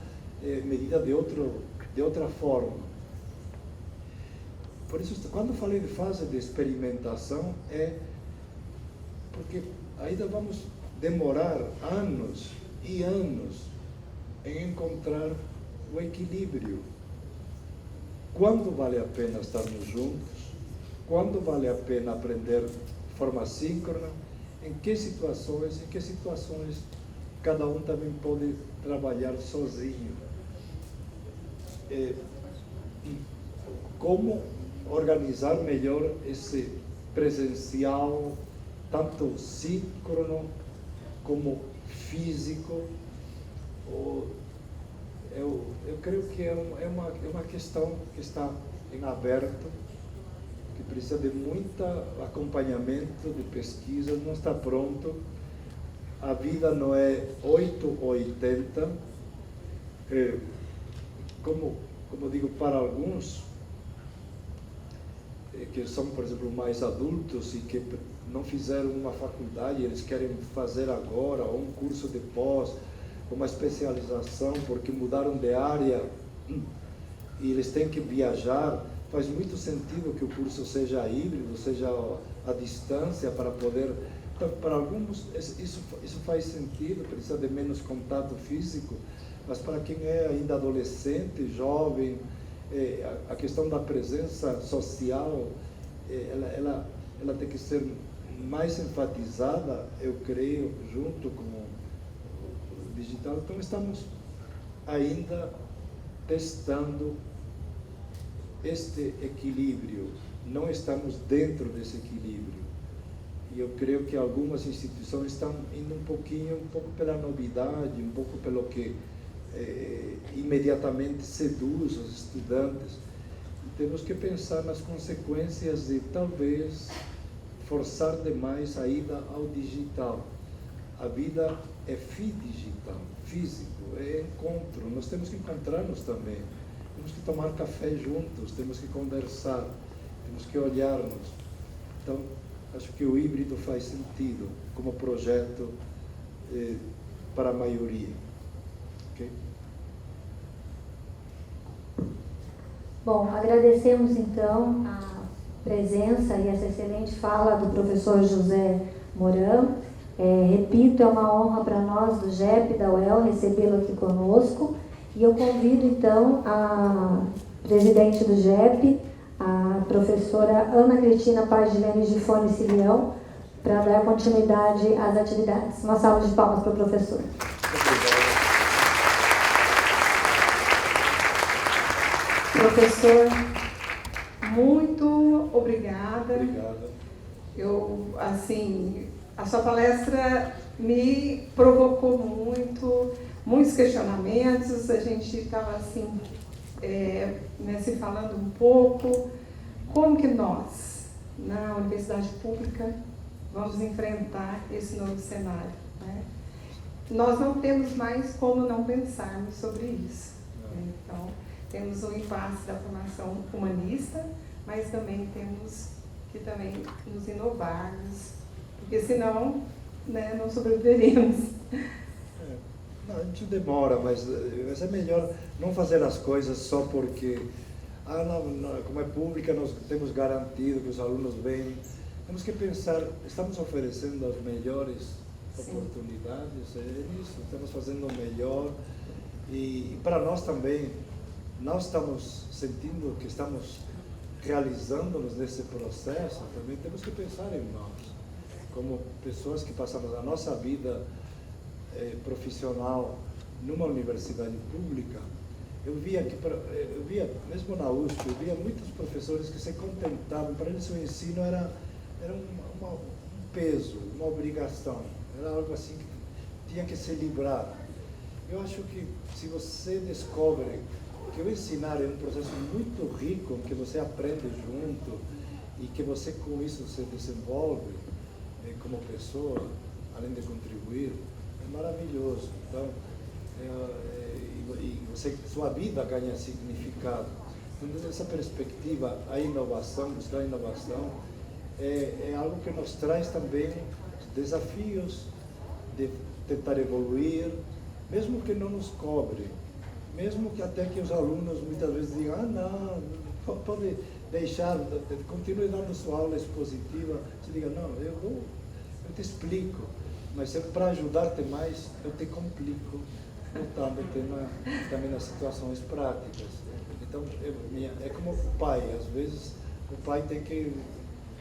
é medida de outra forma. Por isso, quando falei de fase de experimentação, é porque ainda vamos demorar anos e anos em encontrar o equilíbrio. Quando vale a pena estarmos juntos? Quando vale a pena aprender de forma síncrona? Em que situações cada um também pode trabalhar sozinho? Como organizar melhor esse presencial, tanto síncrono como físico? Eu creio que é uma questão que está em aberto, que precisa de muito acompanhamento, de pesquisa, não está pronto. A vida não é 8 ou 80. Como digo, para alguns, que são, por exemplo, mais adultos e que não fizeram uma faculdade, eles querem fazer agora, ou um curso de pós, uma especialização, porque mudaram de área e eles têm que viajar. Faz muito sentido que o curso seja híbrido, seja à distância, para poder... Então, para alguns isso faz sentido, precisa de menos contato físico, mas para quem é ainda adolescente, jovem, a questão da presença social, ela tem que ser mais enfatizada, eu creio, junto com o digital. Então, estamos ainda testando este equilíbrio, não estamos dentro desse equilíbrio. E eu creio que algumas instituições estão indo um pouco pela novidade, um pouco pelo que imediatamente seduz os estudantes. E temos que pensar nas consequências de talvez forçar demais a ida ao digital. A vida é digital, físico, é encontro. Nós temos que encontrar-nos também. Temos que tomar café juntos, temos que conversar, temos que olhar-nos. Então, acho que o híbrido faz sentido como projeto para a maioria. Okay?
Bom, agradecemos então a presença e essa excelente fala do professor José Moran. Repito, é uma honra para nós do GEP, da UEL, recebê-lo aqui conosco. E eu convido então a presidente do GEP, a professora Ana Cristina Pardilene Gifone Cilião, para dar continuidade às atividades. Uma salva de palmas para o professor.
Professor, muito obrigada.
Obrigado.
A sua palestra me provocou muitos questionamentos. A gente estava se falando um pouco como que nós, na universidade pública, vamos enfrentar esse novo cenário, né? Nós não temos mais como não pensarmos sobre isso, né? Então, temos o impasse da formação humanista, mas também temos que nos inovarmos, porque senão, né, não sobreviveremos.
Não, a gente demora, mas é melhor não fazer as coisas só porque, como é pública, nós temos garantido que os alunos vêm. Temos que pensar, estamos oferecendo as melhores oportunidades, é isso, estamos fazendo o melhor. E para nós também, nós estamos sentindo que estamos realizando-nos nesse processo, também temos que pensar em nós, como pessoas que passamos a nossa vida profissional numa universidade pública. Eu via mesmo na USP, eu via muitos professores que se contentavam, para eles o ensino era um peso, uma obrigação. Era algo assim que tinha que ser livrado. Eu acho que se você descobre que o ensinar é um processo muito rico, que você aprende junto e que você com isso se desenvolve como pessoa, além de contribuir, é maravilhoso. Então, e sua vida ganha significado. Então, desde essa perspectiva, a inovação, buscar a inovação, é algo que nos traz também desafios de tentar evoluir, mesmo que não nos cobre, mesmo que até que os alunos muitas vezes digam, não, pode deixar, continue dando sua aula expositiva, você diga, não, eu te explico, mas para ajudar-te mais, eu te complico, botando-te também nas situações práticas. Então, é como o pai, às vezes o pai tem que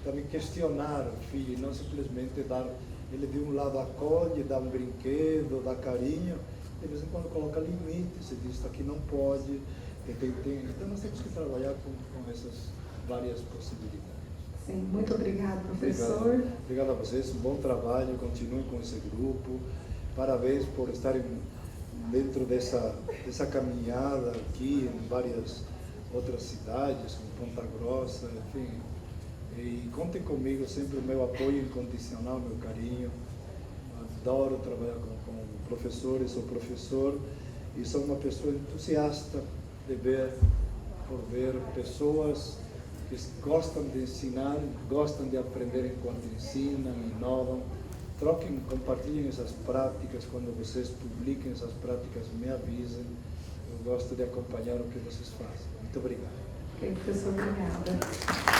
também questionar o filho, e não simplesmente dar, ele de um lado acolhe, dá um brinquedo, dá carinho, de vez em quando coloca limites, você diz, isso aqui não pode, então nós temos que trabalhar com essas várias possibilidades.
Sim, muito obrigado, professor.
Obrigado a vocês, um bom trabalho, continuem com esse grupo, parabéns por estarem dentro dessa caminhada aqui em várias outras cidades, como Ponta Grossa, enfim, e contem comigo, sempre o meu apoio incondicional, meu carinho. Adoro trabalhar com professores, sou professor e sou uma pessoa entusiasta por ver pessoas que gostam de ensinar, gostam de aprender enquanto ensinam, inovam. Troquem, compartilhem essas práticas, quando vocês publiquem essas práticas, me avisem. Eu gosto de acompanhar o que vocês fazem. Muito obrigado.
Ok, professor, obrigada.